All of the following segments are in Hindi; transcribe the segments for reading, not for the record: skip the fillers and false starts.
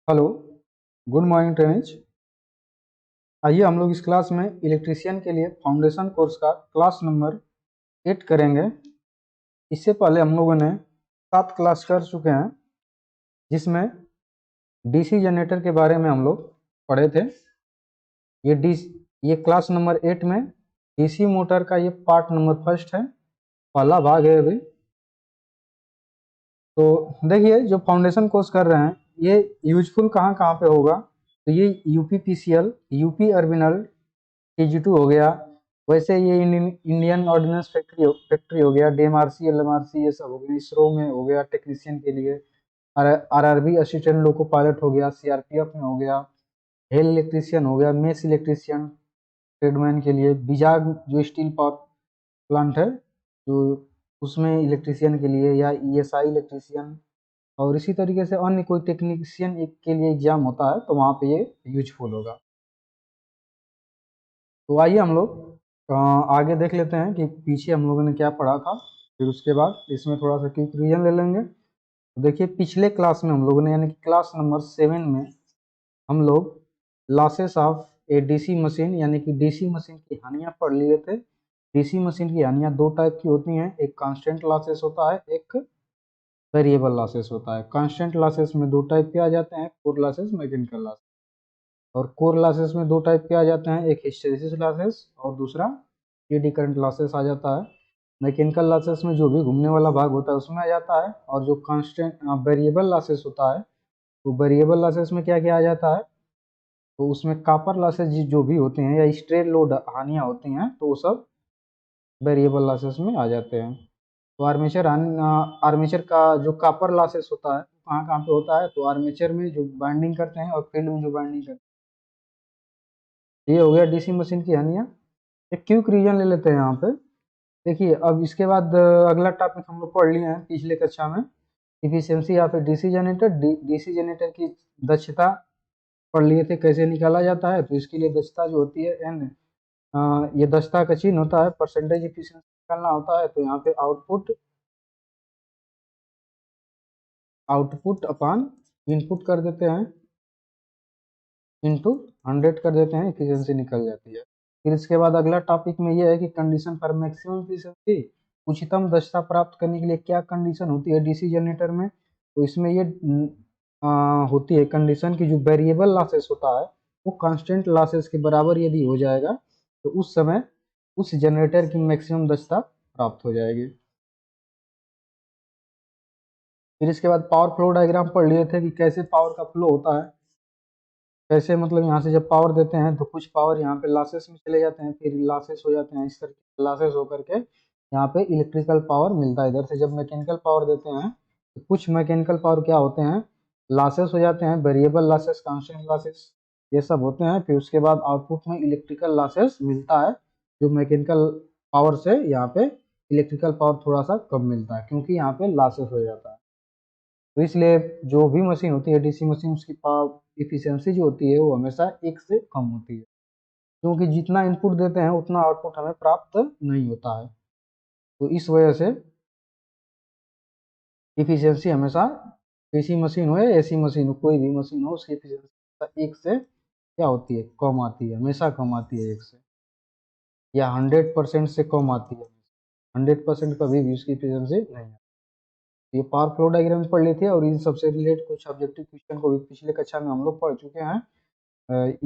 Hello, good morning trainees. आइए हम लोग इस क्लास में इलेक्ट्रीशियन के लिए फाउंडेशन कोर्स का क्लास नंबर 8 करेंगे। इससे पहले हम लोगों ने 7 क्लास कर चुके हैं, जिसमें डीसी जनरेटर के बारे में हम लोग पढ़े थे। ये क्लास नंबर 8 में डीसी मोटर का ये पार्ट नंबर फर्स्ट है, पहला भाग है अभी। तो देखिए, जो फाउंडेशन कोर्स कर रहे हैं ये यूजफुल कहाँ कहाँ पे होगा। तो ये यूपी पीसीएल, यूपी अर्बिनल, केजी2 हो गया। वैसे ये इंडियन ऑर्डिनेंस फैक्ट्री हो गया, डीएमआरसी, एलएमआरसी, ये सब हो गया। इसरो में हो गया टेक्नीशियन के लिए, आरआरबी असिस्टेंट लोको पायलट हो गया, सीआरपीएफ में हो गया, हेल इलेक्ट्रीशियन हो गया, मेस इलेक्ट्रीशियन ट्रेडमैन के लिए, बिजाग जो स्टील पावर प्लांट है जो उसमें इलेक्ट्रीशियन के लिए, या ईएसआई इलेक्ट्रीशियन। और इसी तरीके से अन्य कोई टेक्नीशियन के लिए एग्जाम होता है तो वहाँ पे ये यूजफुल होगा। तो आइए हम लोग आगे देख लेते हैं कि पीछे हम लोगों ने क्या पढ़ा था। फिर उसके बाद इसमें थोड़ा सा क्विक रिवीजन ले लेंगे। तो देखिए, पिछले क्लास में हम लोगों ने, यानी कि क्लास नंबर 7 में हम लोग losses of A DC machine, यानी कि डीसी मशीन की हानियां पढ़ लिए थे। डीसी मशीन की हानियां दो टाइप की होती हैं, एक कांस्टेंट लॉसेस होता है, एक वेरिएबल लॉसेस होता है। कांस्टेंट लॉसेस में दो टाइप के आ जाते हैं, कोर लॉसेस, मैकेनिकल लॉसेस। और कोर लॉसेस में दो टाइप के आ जाते हैं, एक हिस्टैरिसीस लॉसेस और दूसरा एडी करंट लॉसेस आ जाता है। मैकेनिकल लॉसेस में जो भी घूमने वाला भाग होता है उसमें आ जाता है। और जो कांस्टेंट वेरिएबल लॉसेस होता है, तो वेरिएबल लॉसेस में क्या क्या आ जाता है, तो उसमें कॉपर लॉसेस जो भी होते हैं या स्ट्रे लोड हानियां होती हैं, तो वो सब वेरिएबल लॉसेस में आ जाते हैं। तो आर्मेचर का जो कॉपर लॉसेस होता है कहाँ कहाँ पे होता है, तो आर्मेचर में जो बाइंडिंग करते हैं और फील्ड में जो बाइंडिंग करते हैं। ये हो गया डीसी मशीन की हानियां। एक क्विक रीजन ले लेते हैं यहाँ पे। देखिए, अब इसके बाद अगला टॉपिक हम लोग पढ़ लिए हैं पिछले कक्षा में, efficiency of A DC generator. DC generator की दक्षता पढ़ लिए थे, कैसे निकाला जाता है। तो इसके लिए दक्षता जो होती है एन, ये दक्षता का चिन्ह होता है, परसेंटेज इफिशियंसी निकालना होता है। तो यहाँ पे आउटपुट आउटपुट अपॉन इनपुट कर देते हैं, इंटू 100 कर देते हैं, इफिशियंसी निकल जाती है। फिर इसके बाद अगला टॉपिक में ये है कि कंडीशन फॉर मैक्सिमम इफिशियंसी, उच्चतम दक्षता प्राप्त करने के लिए क्या कंडीशन होती है डीसी जनरेटर में। तो इसमें ये होती है कंडीशन की जो वेरिएबल लॉसेस होता है वो कांस्टेंट लॉसेस के बराबर यदि हो जाएगा, तो उस समय उस जनरेटर की मैक्सिमम दक्षता प्राप्त हो जाएगी। फिर इसके बाद पावर फ्लो डायग्राम पढ़ लिए थे कि कैसे पावर का फ्लो होता है। कैसे, मतलब यहाँ से जब पावर देते हैं तो कुछ पावर यहाँ पे लॉसेस में चले जाते हैं, फिर लॉसेस हो जाते हैं, इस तरह लॉसेस होकर के यहाँ पे इलेक्ट्रिकल पावर मिलता है। इधर से जब मैकेनिकल पावर देते हैं तो कुछ मैकेनिकल पावर क्या होते हैं, लॉसेस हो जाते हैं, वेरिएबल लॉसेस, कांस्टेंट लॉसेस, ये सब होते हैं। फिर उसके बाद आउटपुट में इलेक्ट्रिकल लॉसेस मिलता है, जो मैकेनिकल पावर से यहाँ पे इलेक्ट्रिकल पावर थोड़ा सा कम मिलता है, क्योंकि यहाँ पे लॉसेस हो जाता है। तो इसलिए जो भी मशीन होती है डीसी मशीन, उसकी पावर इफिशियंसी जो होती है वो हमेशा एक से कम होती है, क्योंकि जितना इनपुट देते हैं उतना आउटपुट हमें प्राप्त नहीं होता है। तो इस वजह से इफिशियंसी हमेशा, डीसी मशीन हो या एसी मशीन हो, कोई भी मशीन हो, उसकी इफिशियंसी एक से क्या होती है, कम आती है, हमेशा कम आती है, एक से या 100% से कम आती है। 100% कभी भी उसकी इफिशियंसी नहीं है। ये पावर फ्लो डायग्राम पढ़ लिए थे, और इन सबसे रिलेटेड कुछ ऑब्जेक्टिव क्वेश्चन को भी पिछले कक्षा में हम लोग पढ़ चुके हैं।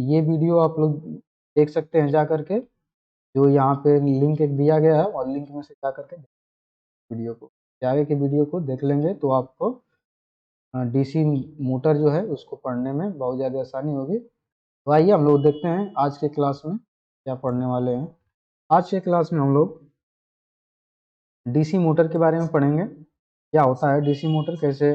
ये वीडियो आप लोग देख सकते हैं जा करके, जो यहाँ पे लिंक एक दिया गया है, और लिंक में से जा करके वीडियो को, आगे के वीडियो को देख लेंगे तो आपको डीसी मोटर जो है उसको पढ़ने में बहुत ज़्यादा आसानी होगी। तो आइए हम लोग देखते हैं आज के क्लास में क्या पढ़ने वाले हैं। आज के क्लास में हम लोग डीसी मोटर के बारे में पढ़ेंगे, क्या होता है डीसी मोटर, कैसे,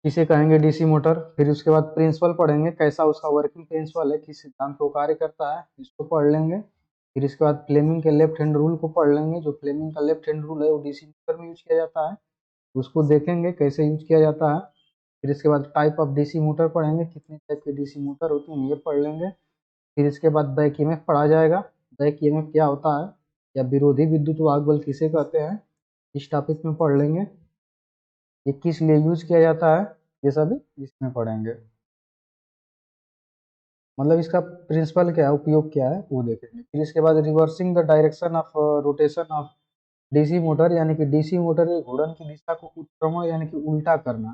किसे कहेंगे डीसी मोटर। फिर उसके बाद प्रिंसिपल पढ़ेंगे, कैसा उसका वर्किंग प्रिंसिपल है, किस सिद्धांत को कार्य करता है, इसको पढ़ लेंगे। फिर इसके बाद फ्लेमिंग के लेफ्ट हैंड रूल को पढ़ लेंगे। जो फ्लेमिंग का लेफ्ट हैंड रूल है वो डीसी मोटर में यूज किया जाता है, उसको देखेंगे कैसे यूज किया जाता है। फिर इसके बाद टाइप ऑफ डीसी मोटर पढ़ेंगे, कितने टाइप के डीसी मोटर होती हैं ये पढ़ लेंगे। फिर इसके बाद बैक ईएमएफ पढ़ा जाएगा। बैक ईएमएफ क्या होता है, या विरोधी विद्युत वाहक बल किसे कहते हैं, इस टॉपिक में पढ़ लेंगे। ये किस लिए यूज किया जाता है, ये सभी इसमें पढ़ेंगे। मतलब इसका प्रिंसिपल क्या है, उपयोग क्या है वो देखेंगे। फिर इसके बाद reversing the direction of rotation of DC motor, यानी कि डीसी मोटर के घूर्णन की दिशा को उत्क्रमण यानी कि उल्टा करना,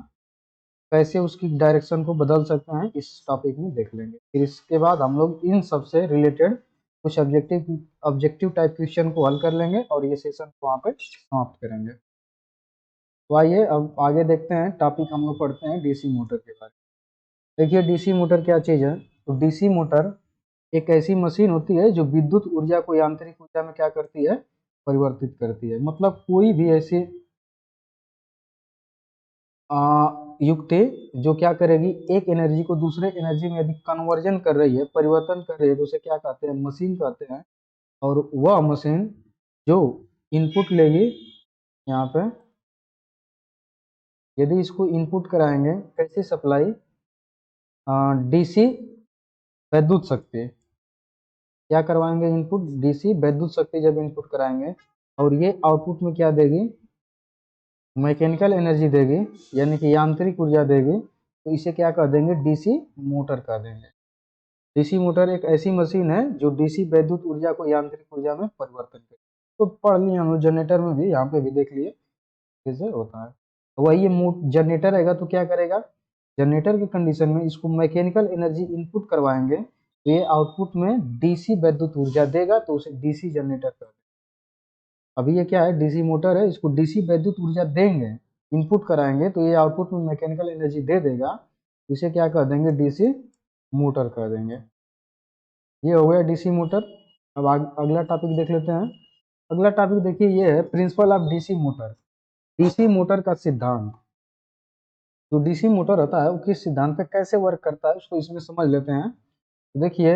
कैसे उसकी डायरेक्शन को बदल सकते हैं इस टॉपिक में देख लेंगे। फिर इसके बाद हम लोग इन सब से रिलेटेड कुछ ऑब्जेक्टिव ऑब्जेक्टिव टाइप क्वेश्चन को हल कर लेंगे और ये सेशन को वहाँ पे समाप्त करेंगे। तो आइए अब आगे देखते हैं, टॉपिक हम लोग पढ़ते हैं डीसी मोटर के बारे में। देखिए डीसी मोटर क्या चीज़ है। तो डीसी मोटर एक ऐसी मशीन होती है जो विद्युत ऊर्जा को यांत्रिक ऊर्जा में क्या करती है, परिवर्तित करती है। मतलब कोई भी ऐसी युक्ति जो क्या करेगी, एक एनर्जी को दूसरे एनर्जी में यदि कन्वर्जन कर रही है, परिवर्तन कर रही है, तो उसे क्या कहते हैं, मशीन कहते हैं। और वह मशीन जो इनपुट लेगी यहाँ पे, यदि इसको इनपुट कराएंगे कैसे सप्लाई, डीसी विद्युत शक्ति, क्या करवाएंगे इनपुट, डीसी विद्युत शक्ति जब इनपुट कराएंगे, और ये आउटपुट में क्या देगी, मैकेनिकल एनर्जी देगी यानी कि यांत्रिक ऊर्जा देगी, तो इसे क्या कह देंगे, डीसी मोटर कह देंगे। डीसी मोटर एक ऐसी मशीन है जो डीसी विद्युत ऊर्जा को यांत्रिक ऊर्जा में परिवर्तन करे। तो पढ़ लिए हम लोग, जनरेटर में भी यहाँ पे भी देख लिए कैसे होता है। तो वही ये जनरेटर रहेगा तो क्या करेगा, जनरेटर की कंडीशन में इसको मैकेनिकल एनर्जी इनपुट करवाएंगे तो ये आउटपुट में डीसी विद्युत ऊर्जा देगा, तो उसे डीसी जनरेटर कर देंगे। अभी ये क्या है, डीसी मोटर है, इसको डीसी विद्युत ऊर्जा देंगे, इनपुट कराएंगे तो ये आउटपुट में मैकेनिकल एनर्जी दे देगा, तो इसे क्या कर देंगे, डीसी मोटर कर देंगे। ये हो गया डीसी मोटर। अब अगला टॉपिक देख लेते हैं। अगला टॉपिक देखिए ये है principle of DC motor. DC motor का सिद्धांत। जो डीसी मोटर होता है वो किस सिद्धांत पे कैसे वर्क करता है उसको इसमें समझ लेते हैं। तो देखिए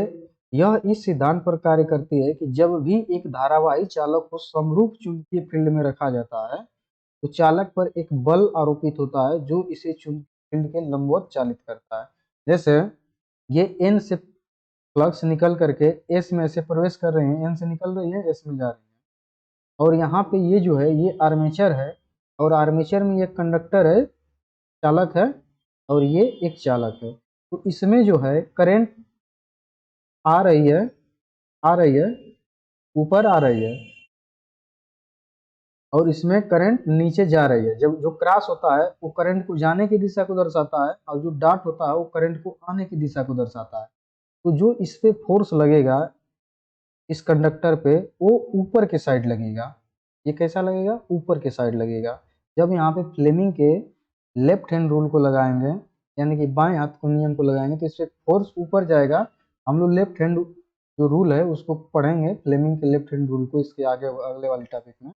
यह इस सिद्धांत पर कार्य करती है कि जब भी एक धारावाही चालक को समरूप चुंबकीय फील्ड में रखा जाता है तो चालक पर एक बल आरोपित होता है जो इसे चुंबकीय फील्ड के लंबवत चालित करता है। जैसे ये एन से फ्लक्स निकल करके एस में से प्रवेश कर रहे हैं, एन से निकल रही है एस में जा रही है, और यहाँ पे ये जो है ये आर्मेचर है, और आर्मेचर में ये कंडक्टर है, चालक है, और ये एक चालक है। तो इसमें जो है करंट आ रही है, आ रही है, ऊपर आ रही है, और इसमें करंट नीचे जा रही है। जब जो क्रॉस होता है वो करंट को जाने की दिशा को दर्शाता है, और जो डॉट होता है वो करंट को आने की दिशा को दर्शाता है। तो जो इस पे फोर्स लगेगा इस कंडक्टर पे वो ऊपर के साइड लगेगा। ये कैसा लगेगा, ऊपर के साइड लगेगा। जब यहाँ पे फ्लेमिंग के लेफ्ट हैंड रूल को लगाएंगे, यानी कि बाएं हाथ को नियम को लगाएंगे, तो इससे फोर्स ऊपर जाएगा। हम लोग लेफ्ट हैंड जो रूल है उसको पढ़ेंगे, फ्लेमिंग के लेफ्ट हैंड रूल को, इसके आगे अगले वाले टॉपिक में।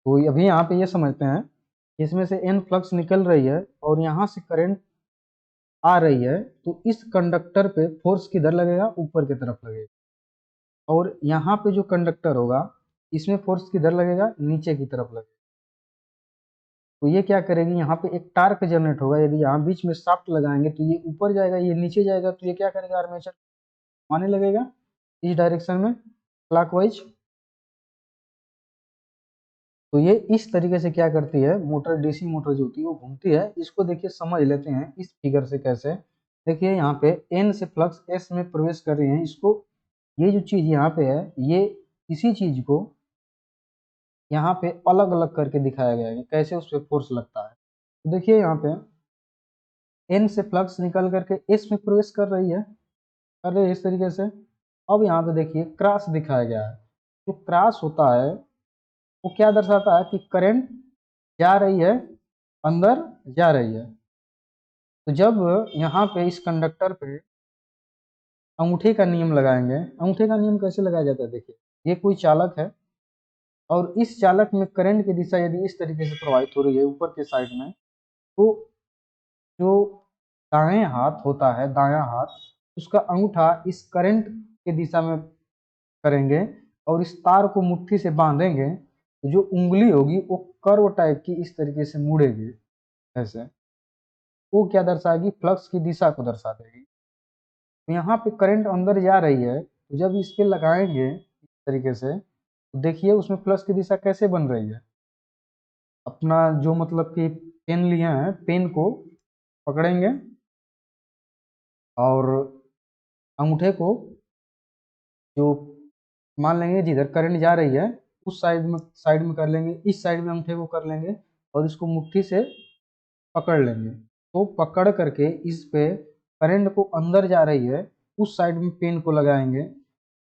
तो अभी यहाँ पे ये समझते हैं कि इसमें से एन फ्लक्स निकल रही है और यहाँ से करंट आ रही है, तो इस कंडक्टर पे फोर्स किधर लगेगा, ऊपर की तरफ लगेगा। और यहाँ पे जो कंडक्टर होगा इसमें फोर्स किधर लगेगा, नीचे की तरफ लगेगा। तो ये क्या करेगी, यहाँ पे एक टार्क जनरेट होगा। यदि यहाँ बीच में शाफ्ट लगाएंगे तो ये ऊपर जाएगा, ये नीचे जाएगा, तो ये क्या करेगा, आर्मेचर घुमाने लगेगा इस डायरेक्शन में क्लॉकवाइज। तो ये इस तरीके से क्या करती है मोटर, डीसी मोटर जो होती है वो घूमती है। इसको देखिए समझ लेते हैं इस फिगर से कैसे। देखिए यहाँ पे एन से फ्लक्स एस में प्रवेश कर रही है, इसको ये जो चीज यहाँ पे है ये इसी चीज को यहाँ पे अलग अलग करके दिखाया गया है कि कैसे उस पर फोर्स लगता है। तो देखिए यहाँ पे एन से फ्लक्स निकल करके एस में प्रवेश कर रही है, कर रही है इस तरीके से। अब यहाँ पे देखिए क्रॉस दिखाया गया है। जो क्रॉस होता है वो क्या दर्शाता है कि करंट जा रही है, अंदर जा रही है। तो जब यहाँ पे इस कंडक्टर पे अंगूठे का नियम लगाएंगे, अंगूठे का नियम कैसे लगाया जाता है, देखिए ये कोई चालक है और इस चालक में करंट की दिशा यदि इस तरीके से प्रवाहित हो रही है ऊपर के साइड में, तो जो दाएं हाथ होता है, दायां हाथ, उसका अंगूठा इस करंट की दिशा में करेंगे और इस तार को मुट्ठी से बांधेंगे, तो जो उंगली होगी वो कर्व टाइप की इस तरीके से मुड़ेगी ऐसे। वो क्या दर्शाएगी, फ्लक्स की दिशा को दर्शा देगी। तो यहाँ पे करंट अंदर जा रही है, तो जब इस पे लगाएंगे इस तरीके से तो देखिए उसमें फ्लक्स की दिशा कैसे बन रही है। अपना जो मतलब कि पेन लिए हैं, पेन को पकड़ेंगे और अंगूठे को जो मान लेंगे जिधर करंट जा रही है उस साइड में कर लेंगे, इस साइड में अंगूठे को कर लेंगे और इसको मुट्ठी से पकड़ लेंगे। तो पकड़ करके इस पे करंट को अंदर जा रही है उस साइड में पेन को लगाएंगे।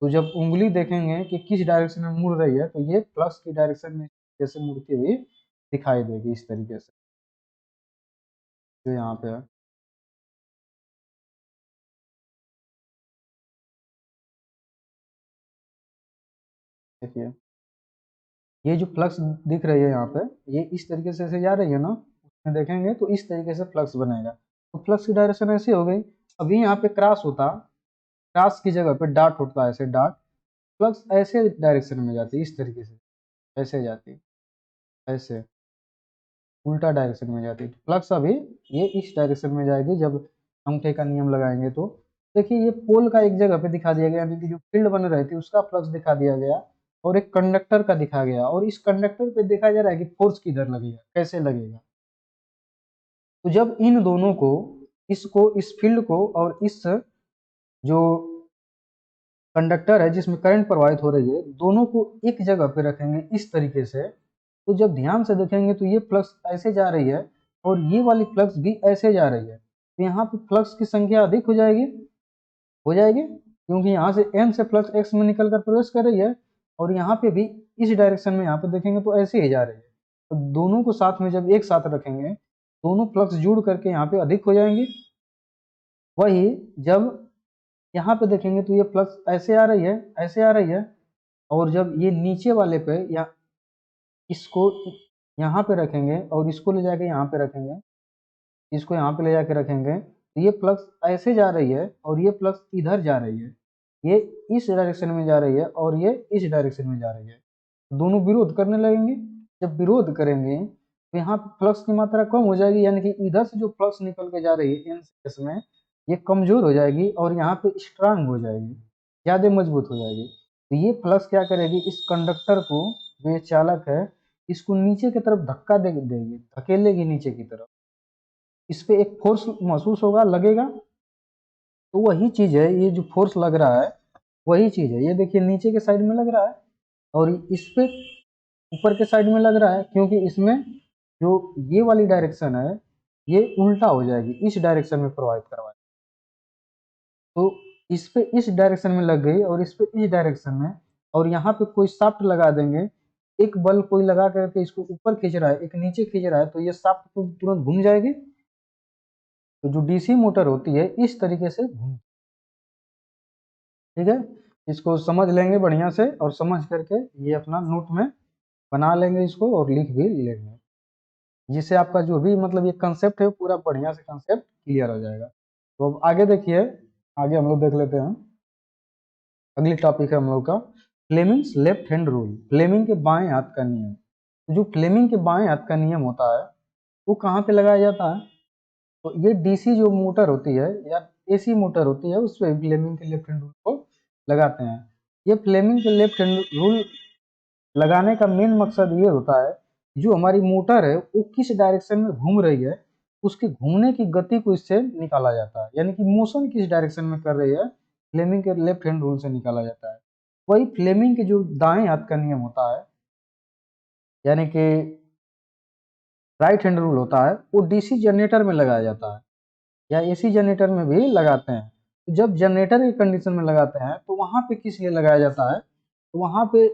तो जब उंगली देखेंगे कि किस डायरेक्शन में मुड़ रही है तो ये प्लस की डायरेक्शन में जैसे मुड़ती हुई दिखाई देगी इस तरीके से, जो यहाँ पे है। देखिए ये जो फ्लक्स दिख रही है यहाँ पे, ये इस तरीके से जा रही है ना, उसमें देखेंगे तो इस तरीके से फ्लक्स बनेगा। तो फ्लक्स की डायरेक्शन ऐसी हो गई। अभी यहाँ पे क्रॉस होता, क्रॉस की जगह पे डॉट होता है, ऐसे डॉट, फ्लक्स ऐसे डायरेक्शन में जाती है इस तरीके से, ऐसे जाती है, ऐसे उल्टा डायरेक्शन में जाती है। तो फ्लक्स अभी ये इस डायरेक्शन में जाएगी जब अंगूठे का नियम लगाएंगे। तो देखिए ये पोल का एक जगह पे दिखा दिया गया, यानी कि जो फील्ड बन रही थी उसका फ्लक्स दिखा दिया गया और एक कंडक्टर का दिखा गया, और इस कंडक्टर पे देखा जा रहा है कि फोर्स किधर लगेगा, कैसे लगेगा। तो जब इन दोनों को, इसको, इस फील्ड को और इस जो कंडक्टर है जिसमें करंट प्रवाहित हो रही है, दोनों को एक जगह पे रखेंगे इस तरीके से, तो जब ध्यान से देखेंगे तो ये फ्लक्स ऐसे जा रही है और ये वाली फ्लक्स भी ऐसे जा रही है। तो यहाँ पे फ्लक्स की संख्या अधिक हो जाएगी क्योंकि यहाँ से एम से फ्लक्स एक्स में निकल कर प्रवेश कर रही है और यहाँ पे भी इस डायरेक्शन में यहाँ पे देखेंगे तो ऐसे ही जा रही है। तो दोनों को साथ में जब एक साथ रखेंगे, दोनों फ्लक्स जुड़ करके यहाँ पे अधिक हो जाएंगे। वही जब यहाँ पे देखेंगे तो ये फ्लक्स ऐसे आ रही है, ऐसे आ रही है, और जब ये नीचे वाले पे या इसको यहाँ पे रखेंगे और इसको ले जाके यहाँ पे रखेंगे, इसको यहाँ पे ले जाके रखेंगे, तो ये फ्लक्स ऐसे जा रही है और ये फ्लक्स इधर जा रही है, ये इस डायरेक्शन में जा रही है और ये इस डायरेक्शन में जा रही है। दोनों विरोध करने लगेंगे। जब विरोध करेंगे तो यहाँ पे फ्लक्स की मात्रा कम हो जाएगी, यानी कि इधर से जो फ्लक्स निकल के जा रही है एन में, ये कमजोर हो जाएगी और यहाँ पे स्ट्रांग हो जाएगी, ज्यादा मजबूत हो जाएगी। तो ये फ्लक्स क्या करेगी, इस कंडक्टर को, जो ये चालक है, इसको नीचे की तरफ धक्का देगी, धकेलेगी नीचे की तरफ। इस पे एक फोर्स महसूस होगा, लगेगा। तो वही चीज है, ये जो फोर्स लग रहा है वही चीज है। ये देखिए नीचे के साइड में लग रहा है और इस पे ऊपर के साइड में लग रहा है, क्योंकि इसमें जो ये वाली डायरेक्शन है ये उल्टा हो जाएगी, इस डायरेक्शन में प्रवाहित करवाए। तो इस पे इस डायरेक्शन में लग गई और इस पे इस डायरेक्शन में, और यहाँ पे कोई शाफ्ट लगा देंगे, एक बल कोई लगा करके इसको ऊपर खींच रहा है, एक नीचे खींच रहा है, तो ये शाफ्ट तो तुरंत घूम जाएगी। तो जो डीसी मोटर होती है इस तरीके से घूम, ठीक है। इसको समझ लेंगे बढ़िया से और समझ करके ये अपना नोट में बना लेंगे इसको और लिख भी लेंगे, जिससे आपका जो भी मतलब ये कंसेप्ट है पूरा बढ़िया से कंसेप्ट क्लियर हो जाएगा। तो अब आगे देखिए, आगे हम लोग देख लेते हैं। अगली टॉपिक है हम लोग का Fleming's left hand rule, Fleming के बाएं हाथ का नियम। तो जो फ्लेमिंग के बाएं हाथ का नियम होता है वो कहाँ पे लगाया जाता है, तो ये डीसी जो मोटर होती है या एसी मोटर होती है उस पर फ्लेमिंग के लेफ्ट हैंड रूल को लगाते हैं। ये फ्लेमिंग के लेफ्ट हैंड रूल लगाने का मेन मकसद ये होता है, जो हमारी मोटर है वो किस डायरेक्शन में घूम रही है उसके घूमने की गति को इससे निकाला जाता है, यानी कि मोशन किस डायरेक्शन में कर रही है फ्लेमिंग के लेफ्ट हैंड रूल से निकाला जाता है। वही फ्लेमिंग के जो दाएं हाथ का नियम होता है, यानी कि राइट हैंड रूल होता है, वो डीसी जनरेटर में लगाया जाता है या एसी जनरेटर में भी लगाते हैं। तो जब जनरेटर की कंडीशन में लगाते हैं तो वहां पे किस लिए लगाया जाता है, तो वहां पे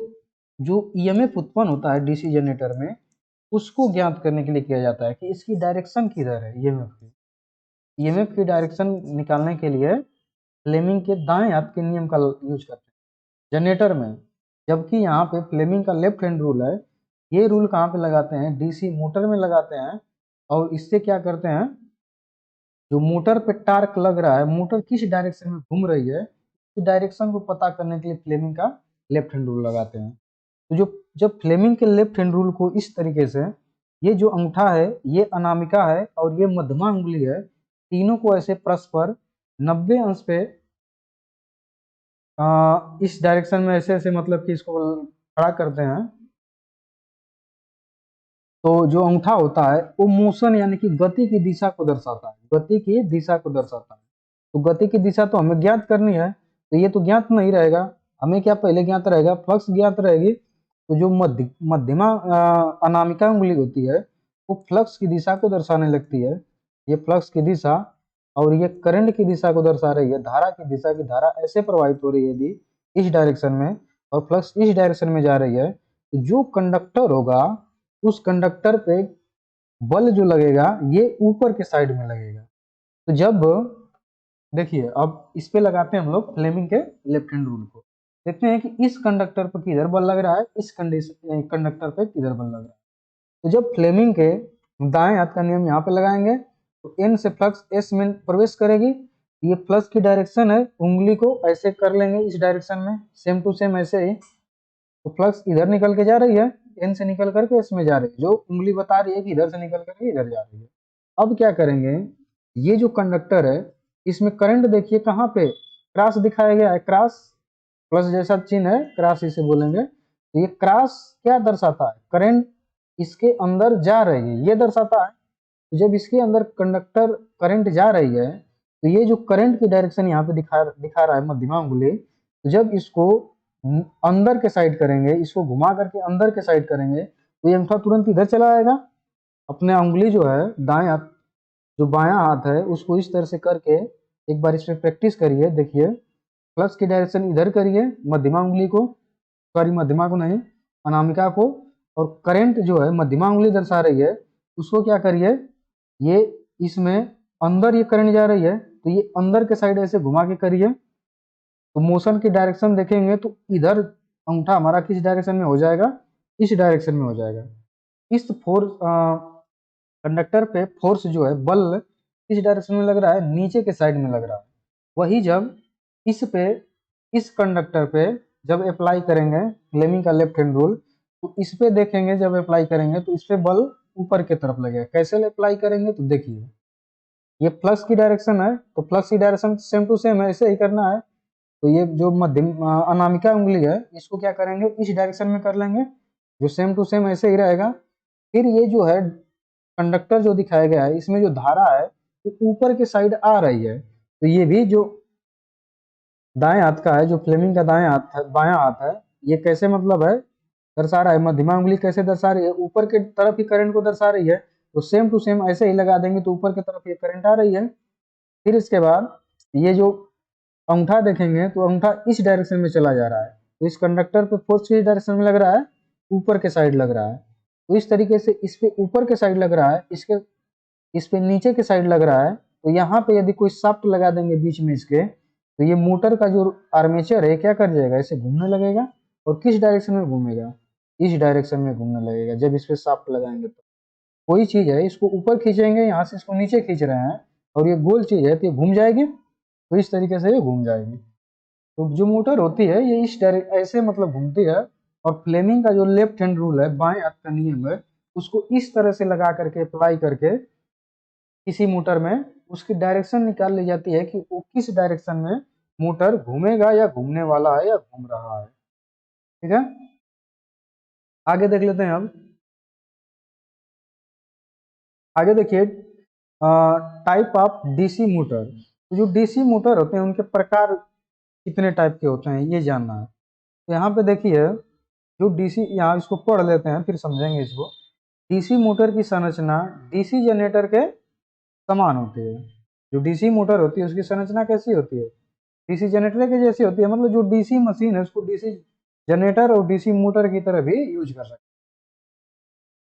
जो ईएमएफ उत्पन्न होता है डीसी जनरेटर में उसको ज्ञात करने के लिए किया जाता है कि इसकी डायरेक्शन किधर है। ईएमएफ की डायरेक्शन निकालने के लिए फ्लेमिंग के दाएं हाथ के नियम का यूज करते हैं जनरेटर में, जबकि यहाँ पे फ्लेमिंग का लेफ्ट हैंड रूल है। ये रूल कहाँ पे लगाते हैं, डीसी मोटर में लगाते हैं। और इससे क्या करते हैं, जो मोटर पे टार्क लग रहा है, मोटर किस डायरेक्शन में घूम रही है, इस डायरेक्शन को पता करने के लिए फ्लेमिंग का लेफ्ट हैंड रूल लगाते हैं। तो जो जब फ्लेमिंग के लेफ्ट हैंड रूल को इस तरीके से, ये जो अंगूठा है ये अनामिका है और ये मध्यमा उंगली है, तीनों को ऐसे परस्पर 90 अंश पे इस डायरेक्शन में ऐसे ऐसे मतलब कि इसको खड़ा करते हैं, तो जो अंगूठा होता है वो मोशन यानी कि गति की दिशा को दर्शाता है, गति की दिशा को दर्शाता है। तो गति की दिशा तो हमें ज्ञात करनी है, तो ये तो ज्ञात नहीं रहेगा, हमें क्या पहले ज्ञात रहेगा, फ्लक्स ज्ञात रहेगी। तो जो मध्यमा अनामिका उंगली होती है वो फ्लक्स की दिशा को दर्शाने लगती है, ये फ्लक्स की दिशा, और ये करंट की दिशा को दर्शा रही है, धारा की दिशा की धारा ऐसे प्रवाहित हो रही है यदि इस डायरेक्शन में और फ्लक्स इस डायरेक्शन में जा रही है, तो जो कंडक्टर होगा उस कंडक्टर पे बल जो लगेगा ये ऊपर के साइड में लगेगा। तो जब देखिए अब इस पे लगाते हैं हम लोग फ्लेमिंग के लेफ्ट हैंड रूल को, देखते हैं कि इस कंडक्टर पर किधर बल लग रहा है, इस कंडक्टर पे किधर बल लग रहा है। तो जब फ्लेमिंग के दाएं हाथ का नियम यहाँ पे लगाएंगे तो एन से फ्लक्स एस में प्रवेश करेगी, ये फ्लक्स की डायरेक्शन है, उंगली को ऐसे कर लेंगे इस डायरेक्शन में, सेम टू सेम ऐसे ही। तो फ्लक्स इधर निकल के जा रही है, एन से निकल करके एस में जा रही है, जो उंगली बता रही है कि इधर से निकल करके इधर जा रही है। अब क्या करेंगे, ये जो कंडक्टर है इसमें करंट देखिए कहाँ पे क्रॉस दिखाया गया है, क्रॉस प्लस जैसा चिन्ह है, क्रॉस इसे बोलेंगे। तो ये क्रॉस क्या दर्शाता है, करंट इसके अंदर जा रही है ये दर्शाता है। तो जब इसके अंदर कंडक्टर करंट जा रही है तो ये जो करंट की डायरेक्शन यहाँ पे दिखा रहा है मध्यमा उंगली, तो जब इसको अंदर के साइड करेंगे, इसको घुमा करके अंदर के साइड करेंगे तो ये अंगूठा तुरंत इधर चला आएगा। अपने उंगली जो है दाएं हाथ जो बायां हाथ है उसको इस तरह से करके एक बार इस पर प्रैक्टिस करिए, देखिए फ्लक्स की डायरेक्शन इधर करिए, मध्यमा उंगली को, सॉरी मध्यमा को नहीं अनामिका को, और करंट जो है मध्यमा उंगली दर्शा रही है उसको क्या करिए, ये इसमें अंदर ये करंट जा रही है तो ये अंदर के साइड ऐसे घुमा के करिए। तो मोशन की डायरेक्शन देखेंगे तो इधर अंगूठा हमारा किस डायरेक्शन में हो जाएगा, इस डायरेक्शन में हो जाएगा। इस फोर्स कंडक्टर पे फोर्स जो है बल किस डायरेक्शन में लग रहा है, नीचे के साइड में लग रहा है। वही जब इस पे इस कंडक्टर पे जब अप्लाई करेंगे फ्लेमिंग का लेफ्ट हैंड रूल, तो इस पे देखेंगे जब अप्लाई करेंगे तो इस पे बल ऊपर की तरफ लगेगा। कैसे अप्लाई करेंगे, तो देखिए ये फ्लक्स की डायरेक्शन है तो फ्लक्स की डायरेक्शन सेम टू सेम ऐसे ही करना है। तो ये जो मध्यम अनामिका उंगली है इसको क्या करेंगे, इस डायरेक्शन में कर लेंगे, जो सेम टू सेम ऐसे ही रहेगा। फिर ये जो है कंडक्टर जो दिखाया गया है इसमें जो धारा है वो ऊपर के साइड आ रही है, तो ये भी जो दाएं हाथ का है, जो फ्लेमिंग का दाएं हाथ है बायां हाथ है, ये कैसे मतलब है दर्शा रहा है, मध्यमा उंगली कैसे दर्शा रही है, ऊपर के तरफ ही करंट को दर्शा रही है। तो सेम टू सेम ऐसे ही लगा देंगे तो ऊपर की तरफ ये करंट आ रही है। फिर इसके बाद ये जो अंगूठा देखेंगे तो अंगूठा इस डायरेक्शन में चला जा रहा है, तो इस कंडक्टर पे फोर्स किस डायरेक्शन में लग रहा है, ऊपर के साइड लग रहा है। तो इस तरीके से इस पे ऊपर के साइड लग रहा है, इस पे नीचे के साइड लग रहा है। तो यहाँ पे यदि कोई शाफ्ट लगा देंगे बीच में इसके, तो ये मोटर का जो आर्मेचर है क्या कर जाएगा, ऐसे घूमने लगेगा। और किस डायरेक्शन में घूमेगा, इस डायरेक्शन में घूमने लगेगा जब इस पे शाफ्ट लगाएंगे। तो कोई चीज है इसको ऊपर खींचेंगे, यहाँ से इसको नीचे खींच रहे हैं और ये गोल चीज है तो ये घूम जाएगी, तो इस तरीके से ये घूम जाएगी। तो जो मोटर होती है ये इस डायरेक्ट ऐसे मतलब घूमती है। और फ्लेमिंग का जो लेफ्ट हैंड रूल है, बाएं हाथ का नियम है, उसको इस तरह से लगा करके अप्लाई करके किसी मोटर में उसकी डायरेक्शन निकाल ली जाती है कि वो किस डायरेक्शन में मोटर घूमेगा या घूमने वाला है या घूम रहा है। ठीक है, आगे देख लेते हैं। अब आगे देखिए टाइप ऑफ डीसी मोटर। तो जो डीसी मोटर होते हैं उनके प्रकार कितने टाइप के होते हैं ये जानना है। तो यहाँ पे देखिए जो डीसी, यहाँ इसको पढ़ लेते हैं फिर समझेंगे इसको। डीसी मोटर की संरचना डीसी जनरेटर के समान होती है। जो डीसी मोटर होती है उसकी संरचना कैसी होती है, डीसी जनरेटर के जैसी होती है। मतलब जो डीसी मशीन है उसको डीसी जनरेटर और डीसी मोटर की तरह भी यूज कर सकते हैं।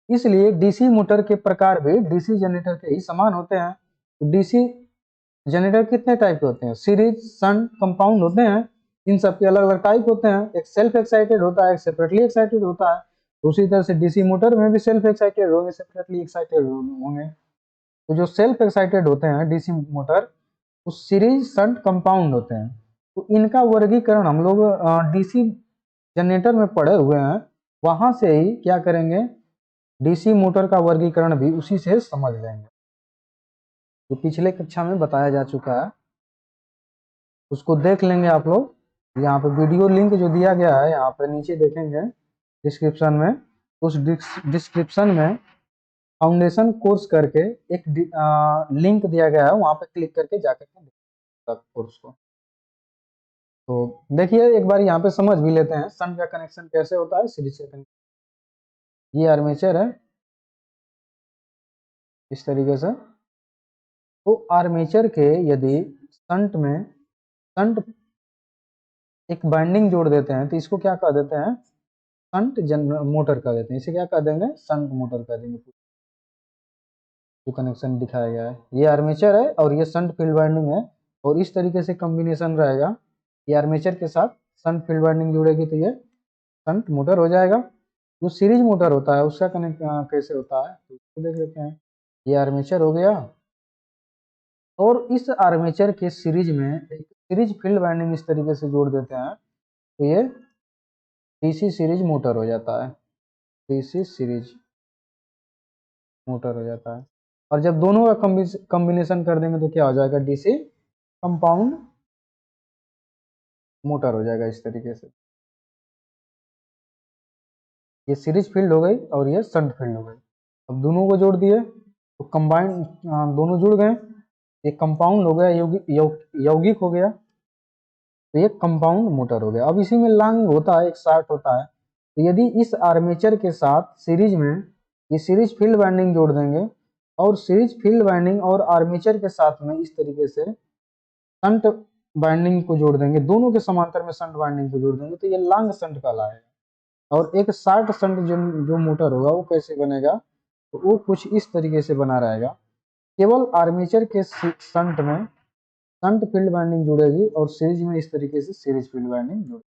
इसलिए डीसी मोटर के प्रकार भी डीसी जनरेटर के ही समान होते हैं। तो डीसी जनरेटर कितने टाइप के होते हैं, सीरीज शंट कंपाउंड होते हैं। इन सब के अलग अलग टाइप होते हैं, एक सेल्फ एक्साइटेड होता है, एक सेपरेटली एक्साइटेड होता है। तो उसी तरह से डीसी मोटर में भी सेल्फ एक्साइटेड होंगे, सेपरेटली एक्साइटेड होंगे। तो जो सेल्फ एक्साइटेड होते हैं डीसी मोटर वो सीरीज शंट कंपाउंड होते हैं। तो इनका वर्गीकरण हम लोग डीसी जनरेटर में पढ़े हुए हैं, वहां से ही क्या करेंगे, डीसी मोटर का वर्गीकरण भी उसी से समझ लेंगे। जो पिछले कक्षा में बताया जा चुका है उसको देख लेंगे आप लोग। यहाँ पे वीडियो लिंक जो दिया गया है यहाँ पे नीचे देखेंगे डिस्क्रिप्शन में, उस डिस्क्रिप्शन में फाउंडेशन कोर्स करके एक लिंक दिया गया है, वहां पे क्लिक करके जाकर के देखिए कोर्स को। तो देखिए एक बार यहाँ पे समझ भी लेते हैं सन का कनेक्शन कैसे होता है सीरीज का कनेक्शन। ये आर्मेचर है इस तरीके से। तो आर्मेचर के यदि संट एक बाइंडिंग जोड़ देते हैं तो इसको क्या कह देते हैं, संट मोटर कह देते हैं। इसे क्या कह देंगे, संट मोटर कह देंगे। जो कनेक्शन दिखाया गया है ये आर्मेचर है और ये संट फील्ड वाइंडिंग है, और इस तरीके से कॉम्बिनेशन रहेगा। ये आर्मेचर के साथ संट फील्ड वाइंडिंग जुड़ेगी तो ये संट मोटर हो जाएगा। जो सीरीज मोटर होता है उसका कनेक्ट कैसे होता है तो इसको देख लेते हैं। ये आर्मेचर हो गया, और इस आर्मेचर के सीरीज में एक सीरीज फील्ड वाइंडिंग इस तरीके से जोड़ देते हैं तो ये डीसी सीरीज मोटर हो जाता है। डीसी सीरीज मोटर हो जाता है। और जब दोनों का कॉम्बिनेशन कर देंगे तो क्या हो जाएगा, डीसी कंपाउंड मोटर हो जाएगा इस तरीके से। ये सीरीज फील्ड हो गई और ये शंट फील्ड हो गई। अब दोनों को जोड़ दिए तो कंबाइन दोनों जुड़ गए, ये कंपाउंड हो गया, यौगिक हो गया, तो ये कंपाउंड मोटर हो गया। अब इसी में लंग होता है, एक शाफ्ट होता है। तो यदि इस आर्मेचर के साथ सीरीज में ये सीरीज फील्ड वाइंडिंग जोड़ देंगे और सीरीज फील्ड वाइंडिंग और आर्मेचर के साथ में इस तरीके से शंट वाइंडिंग को जोड़ देंगे, दोनों के समांतर में शंट वाइंडिंग को जोड़ देंगे तो ये लॉन्ग शंट कहलाएगा। और एक शार्ट शंट जो मोटर होगा वो कैसे बनेगा, तो वो कुछ इस तरीके से बना रहेगा। केवल आर्मेचर के शंट में शंट फील्ड वाइंडिंग जुड़ेगी और सीरीज में इस तरीके से सीरीज फील्ड वाइंडिंग जुड़ेगी।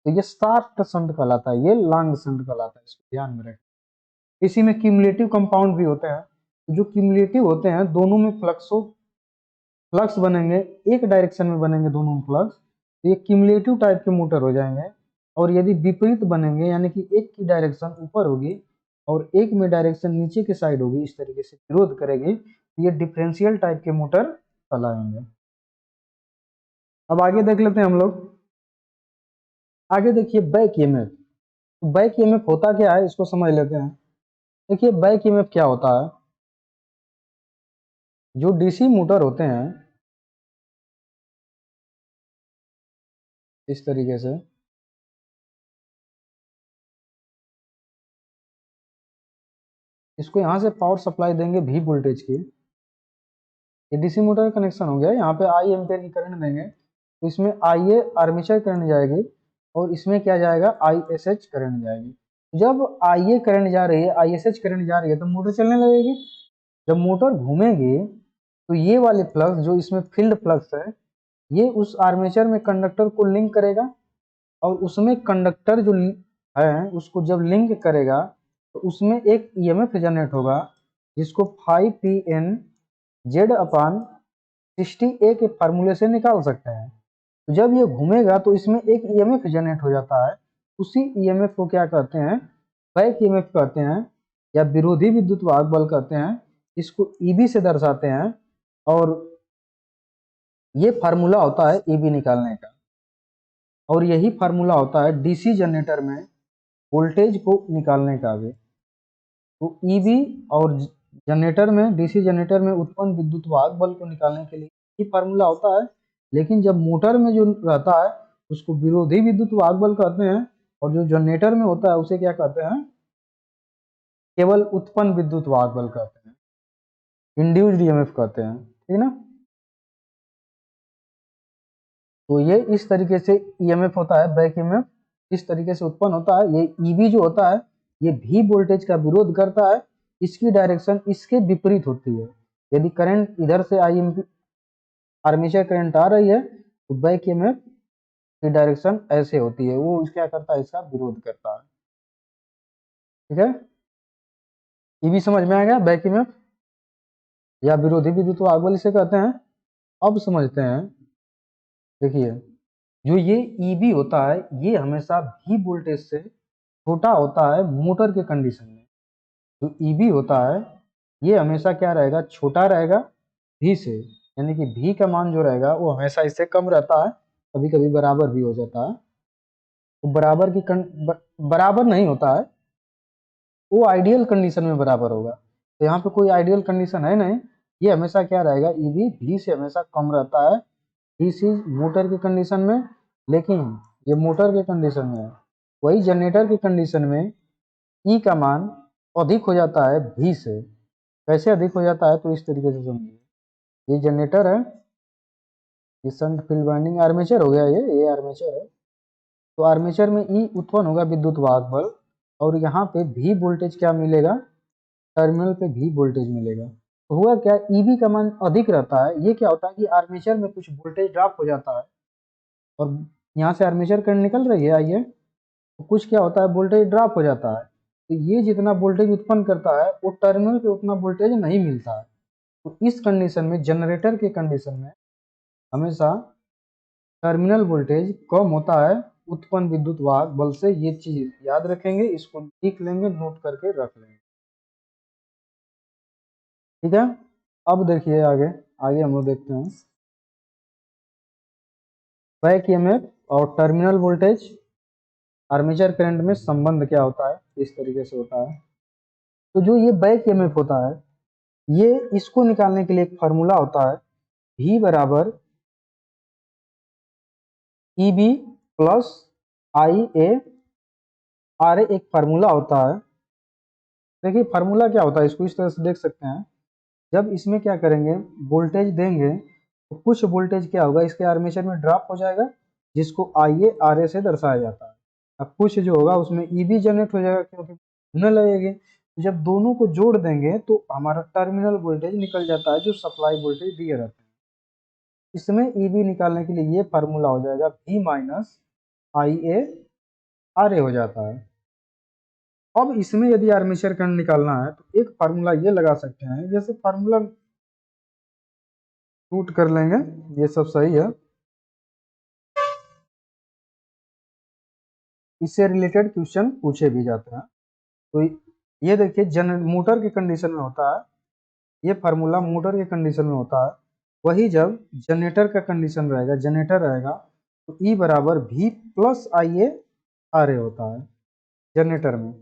तो ये शार्ट शंट कहलाता है, ये लॉन्ग शंट कहलाता है, इसको ध्यान में रखें। इसी में क्यूमुलेटिव कंपाउंड भी होते हैं। जो क्यूमुलेटिव होते हैं दोनों में फ्लक्स बनेंगे, एक डायरेक्शन में बनेंगे दोनों में फ्लक्स, तो ये क्यूमुलेटिव टाइप के मोटर हो जाएंगे। और यदि विपरीत बनेंगे यानी कि एक की डायरेक्शन ऊपर होगी और एक में डायरेक्शन नीचे की साइड होगी, इस तरीके से विरोध करेगी, तो ये डिफरेंशियल टाइप के मोटर कहलाएंगे। अब आगे देख लेते हैं हम लोग। आगे देखिए बैक ईएमएफ। तो बैक ईएमएफ होता क्या है इसको समझ लेते हैं। देखिए बैक ईएमएफ क्या होता है, जो डीसी मोटर होते हैं इस तरीके से, इसको यहाँ से पावर सप्लाई देंगे भी वोल्टेज की, ये डीसी मोटर का कनेक्शन हो गया। यहाँ पे आई एम्पेयर की करंट देंगे तो इसमें आई ए आर्मेचर करंट जाएगी और इसमें क्या जाएगा, आई एस एच करंट जाएगी। जब आई ए करंट जा रही है, आई एस एच करंट जा रही है तो मोटर चलने लगेगी। जब मोटर घूमेगी तो ये वाले फ्लक्स जो इसमें फील्ड फ्लक्स है ये उस आर्मेचर में कंडक्टर को लिंक करेगा, और उसमें कंडक्टर जो है उसको जब लिंक करेगा तो उसमें एक ईएमएफ जनरेट होगा जिसको 5 PN जेड अपान 60A के फार्मूले से निकाल सकते हैं। तो जब ये घूमेगा तो इसमें एक ईएमएफ जनरेट हो जाता है। उसी ईएमएफ को क्या कहते हैं, बैक ईएमएफ कहते हैं, या विरोधी विद्युत वाहक बल कहते हैं। इसको ईबी से दर्शाते हैं, और ये फार्मूला होता है ईबी निकालने का। और यही फार्मूला होता है डीसी जनरेटर में वोल्टेज को निकालने का भी। तो ईबी और जनरेटर में, डीसी जनरेटर में उत्पन्न विद्युत वाहक बल को निकालने के लिए ये फार्मूला होता है। लेकिन जब मोटर में जो रहता है उसको विरोधी विद्युत वाहक बल कहते हैं, और जो जनरेटर में होता है उसे क्या कहते हैं, केवल उत्पन्न विद्युत वाहक बल कहते हैं, इंड्यूस्ड ईएमएफ कहते हैं, ठीक ना। तो ये इस तरीके से ईएमएफ होता है, बैक ईएमएफ इस तरीके से उत्पन्न होता है। ये ईबी जो होता है ये भी वोल्टेज का विरोध करता है, इसकी डायरेक्शन इसके विपरीत होती है। यदि करंट इधर से आई आर्मेचर करंट आ रही है तो बैक ईएमएफ की डायरेक्शन ऐसे होती है, वो क्या करता है, इसका विरोध करता है। ठीक है, ईबी समझ में आ गया, बैक ईएमएफ या विरोधी विद्युत वाहक बल इसे कहते हैं। अब समझते हैं, देखिए जो ये ईबी होता है ये हमेशा भी वोल्टेज से छोटा होता है मोटर के कंडीशन में। जो ईबी होता है ये हमेशा क्या रहेगा, छोटा रहेगा भी से, यानी कि भी का मान जो रहेगा वो हमेशा इससे कम रहता है, कभी कभी बराबर भी हो जाता है। तो बराबर नहीं होता है, वो आइडियल कंडीशन में बराबर होगा। तो यहाँ पे कोई आइडियल कंडीशन है नहीं, ये हमेशा क्या रहेगा, ईबी भी से हमेशा कम रहता है, दिस इज मोटर की कंडीशन में। लेकिन ये मोटर के कंडीशन में है, वही जनरेटर की कंडीशन में ई का मान अधिक हो जाता है भी से। कैसे अधिक हो जाता है, तो इस तरीके से समझिए, ये जनरेटर है, ये शंट फील्ड वाइंडिंग आर्मेचर हो गया, ये आर्मेचर है। तो आर्मेचर में ई उत्पन्न होगा विद्युत वाहक बल, और यहाँ पे भी वोल्टेज क्या मिलेगा, टर्मिनल पे भी वोल्टेज मिलेगा। तो हुआ क्या, ईबी का मान अधिक रहता है, ये क्या होता है कि आर्मेचर में कुछ वोल्टेज ड्रॉप हो जाता है, और यहाँ से आर्मेचर करंट निकल रही है, आइए, तो कुछ क्या होता है, वोल्टेज ड्रॉप हो जाता है। तो ये जितना वोल्टेज उत्पन्न करता है वो टर्मिनल पे उतना वोल्टेज नहीं मिलता है। तो इस कंडीशन में, जनरेटर के कंडीशन में, हमेशा टर्मिनल वोल्टेज कम होता है उत्पन्न विद्युत वाहक बल से। ये चीज याद रखेंगे, इसको लिख लेंगे, नोट करके रख लेंगे, ठीक है। अब देखिए आगे, आगे हम लोग देखते हैं बैक ईएमएफ और टर्मिनल वोल्टेज आर्मेचर करंट में संबंध क्या होता है, इस तरीके से होता है। तो जो ये बैक ईएमएफ होता है, ये इसको निकालने के लिए एक फार्मूला होता है, V बराबर EB प्लस IA RA, एक फार्मूला होता है। देखिए फार्मूला क्या होता है, इसको इस तरह से देख सकते हैं, जब इसमें क्या करेंगे, वोल्टेज देंगे, तो कुछ वोल्टेज क्या होगा, इसके आर्मेचर में ड्रॉप हो जाएगा, जिसको IA RA से दर्शाया जाता है। अब कुछ जो होगा उसमें EB जनरेट हो जाएगा, क्योंकि न लगेगी। तो जब दोनों को जोड़ देंगे तो हमारा टर्मिनल वोल्टेज निकल जाता है, जो सप्लाई वोल्टेज दिए रहते हैं। इसमें EB निकालने के लिए ये फार्मूला हो जाएगा, V माइनस IA RA हो जाता है। अब इसमें यदि आर्मेचर करंट निकालना है तो एक फार्मूला ये लगा सकते हैं, जैसे फार्मूला नोट कर लेंगे, ये सब सही है। इससे रिलेटेड क्वेश्चन पूछे भी जाते हैं। तो ये देखिए, मोटर की कंडीशन में होता है, ये फार्मूला मोटर के कंडीशन में होता है। वही जब जनरेटर का कंडीशन रहेगा, जनरेटर रहेगा, तो E बराबर V प्लस IA RA होता है जनरेटर में।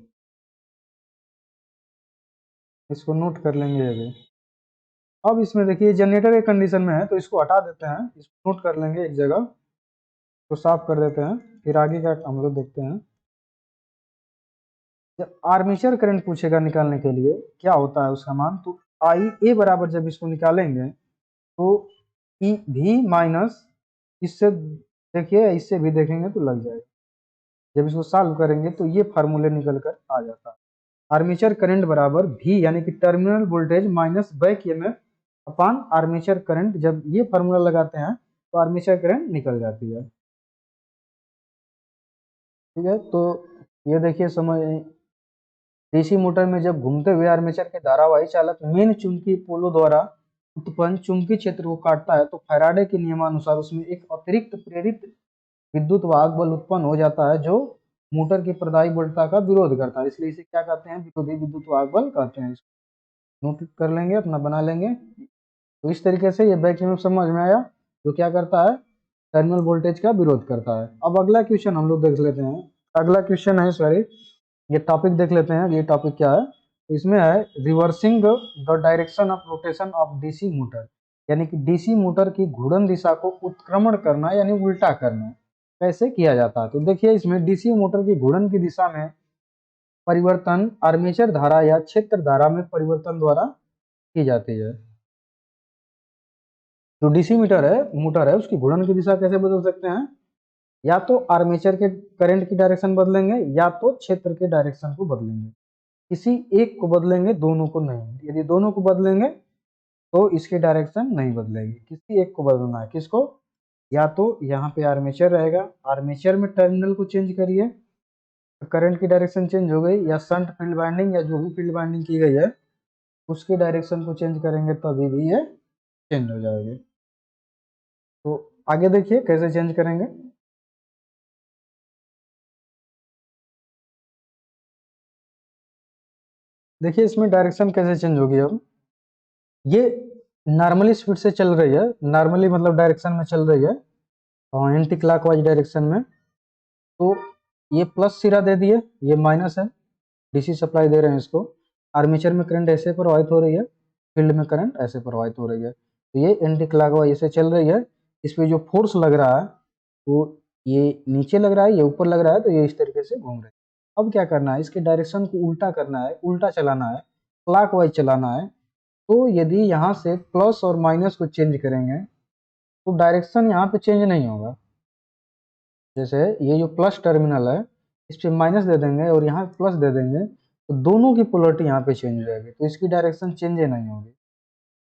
इसको नोट कर लेंगे ये भी। अब इसमें देखिए जनरेटर के कंडीशन में है, तो इसको हटा देते हैं, इसको नोट कर लेंगे एक जगह, तो साफ कर देते हैं, फिर आगे का हम लोग देखते हैं। जब आर्मेचर करंट पूछेगा निकालने के लिए क्या होता है उसका मान, तो IA बराबर जब इसको निकालेंगे तो ई भी माइनस, इससे देखिए, इससे भी देखेंगे तो लग जाएगा, जब इसको सॉल्व करेंगे तो ये फार्मूले निकल कर आ जाता है। आर्मेचर करंट बराबर भी, यानी कि terminal voltage minus back EMF upon armature current. जब ये फार्मूला लगाते हैं तो आर्मेचर करंट निकल जाती है, ठीक है। तो ये देखिए समझ, डीसी मोटर में जब घूमते हुए आर्मेचर के धारावाही चालक मेन चुंबकीय पोलो द्वारा उत्पन्न चुंबकीय क्षेत्र को काटता है, तो फैराडे के नियमानुसार उसमें एक अतिरिक्त प्रेरित विद्युत वाहक बल उत्पन्न हो जाता है, जो मोटर की प्रदायी बलता का विरोध करता है। इसलिए इसे क्या कहते हैं, विरोधी विद्युत वाहक बल कहते हैं। इसको नोट कर लेंगे, अपना बना लेंगे। तो इस तरीके से ये बैक ईएमएफ समझ में आया, जो क्या करता है, टर्मिनल वोल्टेज का विरोध करता है। अब अगला क्वेश्चन हम लोग देख लेते हैं, अगला क्वेश्चन है, सॉरी, ये टॉपिक देख लेते हैं, ये टॉपिक क्या है। तो इसमें है reversing the direction of rotation of DC motor, यानी कि डीसी मोटर की घूर्णन दिशा को उत्क्रमण करना, यानी उल्टा करना कैसे किया जाता है। तो देखिए इसमें डीसी मोटर की घूर्णन की दिशा में परिवर्तन आर्मेचर धारा या क्षेत्र धारा में परिवर्तन द्वारा की जाती है। जो डीसी मोटर है उसकी घूर्णन की दिशा कैसे बदल सकते हैं, या तो आर्मेचर के करंट की डायरेक्शन बदलेंगे, या तो क्षेत्र के डायरेक्शन को बदलेंगे। किसी एक को बदलेंगे, दोनों को नहीं। यदि दोनों को बदलेंगे तो इसकी डायरेक्शन नहीं बदलेगी, किसी एक को बदलना है। किसको, या तो यहाँ पे आर्मेचर रहेगा, आर्मेचर में टर्मिनल को चेंज करिए, करंट की डायरेक्शन चेंज हो गई, या शंट फील्ड वाइंडिंग या जो भी फील्ड वाइंडिंग की गई है उसकी डायरेक्शन को चेंज करेंगे, तभी भी ये चेंज हो जाएगी। तो आगे देखिए कैसे चेंज करेंगे। देखिए इसमें डायरेक्शन कैसे चेंज होगी। अब ये नॉर्मली स्पीड से चल रही है, नॉर्मली मतलब डायरेक्शन में चल रही है, और एंटी क्लॉकवाइज डायरेक्शन में। तो ये प्लस सिरा दे दिए, ये माइनस है, डीसी सप्लाई दे रहे हैं इसको। आर्मेचर में करंट ऐसे प्रवाहित हो रही है, फील्ड में करंट ऐसे प्रवाहित हो रही है, तो ये एंटी क्लॉकवाइज ऐसे चल रही है। इस पे जो फोर्स लग रहा है वो ये नीचे लग रहा है, ये ऊपर लग रहा है, तो ये इस तरीके से घूम रही है। अब क्या करना है, इसके डायरेक्शन को उल्टा करना है, उल्टा चलाना है, क्लॉकवाइज चलाना है। तो यदि यहाँ से प्लस और माइनस को चेंज करेंगे तो डायरेक्शन यहाँ पे चेंज नहीं होगा। जैसे ये जो प्लस टर्मिनल है इस पे माइनस दे देंगे और यहाँ प्लस दे देंगे, तो दोनों की पोलरिटी यहाँ पे चेंज हो जाएगी, तो इसकी डायरेक्शन चेंज नहीं होगी।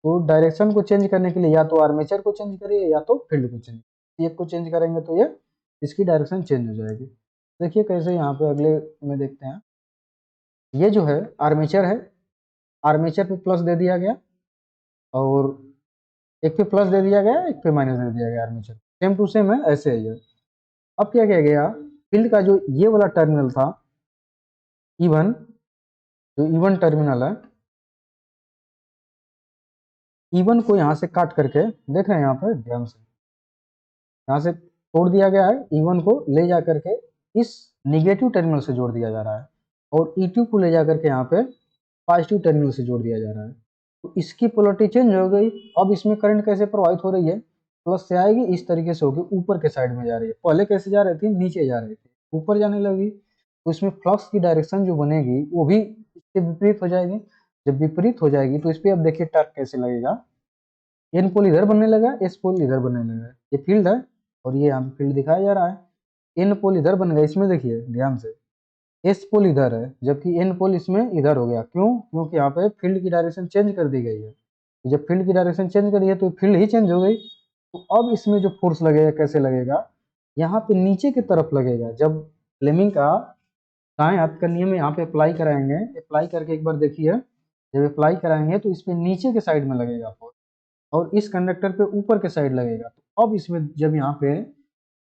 तो डायरेक्शन को चेंज करने के लिए या तो आर्मेचर को चेंज करिए या तो फील्ड को चेंज, एक को चेंज करेंगे तो ये इसकी डायरेक्शन चेंज हो जाएगी। देखिए कैसे, यहाँ पे अगले में देखते हैं। ये जो है आर्मेचर है, आर्मेचर पे प्लस दे दिया गया और एक पे प्लस दे दिया गया, एक पे माइनस दे दिया गया। आर्मेचर सेम टू सेम है, ऐसे ही है। अब क्या किया गया, फील्ड का जो ये वाला टर्मिनल था E1, जो E1 टर्मिनल है, E1 को यहाँ से काट करके, देख रहे हैं यहाँ पे ध्यान से, यहाँ से तोड़ दिया गया है। E1 को ले जा करके इस निगेटिव टर्मिनल से जोड़ दिया जा रहा है और E2 को ले जा करके यहाँ पे पॉजिटिव टर्मिनल से जोड़ दिया जा रहा है। तो इसकी पोलरिटी चेंज हो गई। अब इसमें करंट कैसे प्रवाहित हो रही है, प्लस से आएगी, इस तरीके से होगी, ऊपर के साइड में जा रही है। पहले कैसे जा रही थी, नीचे जा रही थी, ऊपर जाने लगी। तो इसमें फ्लक्स की डायरेक्शन जो बनेगी वो भी इसके विपरीत हो जाएगी। जब विपरीत हो जाएगी तो इस पर अब देखिए टॉर्क कैसे लगेगा। एन पोल इधर बनने लगा, एस पोल इधर बनने लगा। ये फील्ड है और ये यहाँ पे फील्ड दिखाया जा रहा है। एन पोल इधर बन गया, इसमें देखिए ध्यान से, एस पोल इधर है जबकि एन पोल इसमें इधर हो गया। क्यों, क्योंकि यहाँ पे फील्ड की डायरेक्शन चेंज कर दी गई है। जब फील्ड की डायरेक्शन चेंज करी है तो फील्ड ही चेंज हो गई। तो अब इसमें जो फोर्स लगेगा कैसे लगेगा, यहाँ पे नीचे की तरफ लगेगा। जब फ्लेमिंग का दाएं हाथ का नियम यहाँ पे अप्लाई कराएंगे, अप्लाई करके एक बार देखिए, जब अप्लाई कराएंगे तो इसमें नीचे के साइड में लगेगा फोर्स और इस कंडक्टर पे ऊपर के साइड लगेगा। तो अब इसमें जब यहाँ पे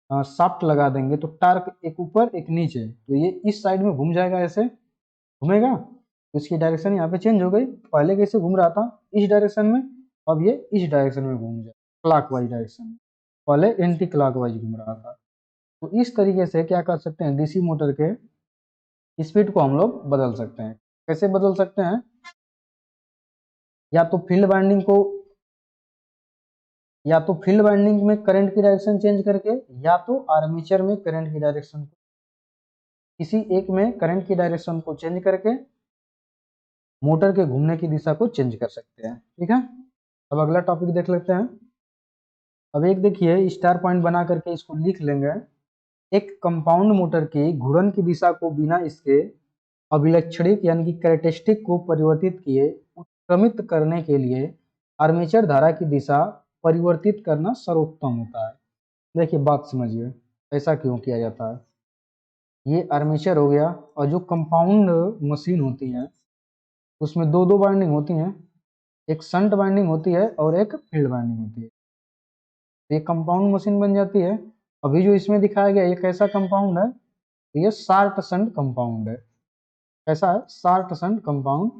शाफ्ट लगा देंगे तो टार्क एक ऊपर एक नीचे, तो ये इस साइड में घूम जाएगा, ऐसे घूमेगा। तो इसकी डायरेक्शन यहाँ पे चेंज हो गई। पहले कैसे घूम रहा था, इस डायरेक्शन में, अब ये इस डायरेक्शन में घूम जाए, क्लॉकवाइज डायरेक्शन में। पहले एंटी क्लॉकवाइज घूम रहा था। तो इस तरीके से क्या कर सकते हैं, डीसी मोटर के स्पीड को हम लोग बदल सकते हैं। कैसे बदल सकते हैं, या तो फील्ड वाइंडिंग को, या तो फील्ड वाइंडिंग में करंट की डायरेक्शन चेंज करके, या तो आर्मेचर में करंट की डायरेक्शन को, किसी एक में करंट की डायरेक्शन को चेंज करके मोटर के घूमने की दिशा को चेंज कर सकते हैं। ठीक है, अब अगला टॉपिक देख लेते हैं। अब एक देखिए स्टार पॉइंट बना करके इसको लिख लेंगे। एक कंपाउंड मोटर की घूर्णन की दिशा को बिना इसके अभिलक्षणिक यानी कि कैरेक्टरिस्टिक को परिवर्तित किए उत्क्रमित करने के लिए आर्मेचर धारा की दिशा परिवर्तित करना सर्वोत्तम होता है। देखिए बात समझिए, ऐसा क्यों किया जाता है। ये आर्मेचर हो गया, और जो कंपाउंड मशीन होती है उसमें दो दो वाइंडिंग होती हैं, एक शंट वाइंडिंग होती है और एक फील्ड वाइंडिंग होती है। तो ये कंपाउंड मशीन बन जाती है। अभी जो इसमें दिखाया गया ये कैसा कंपाउंड है, तो ये शार्ट शंट कंपाउंड है। कैसा है, शार्ट शंट कंपाउंड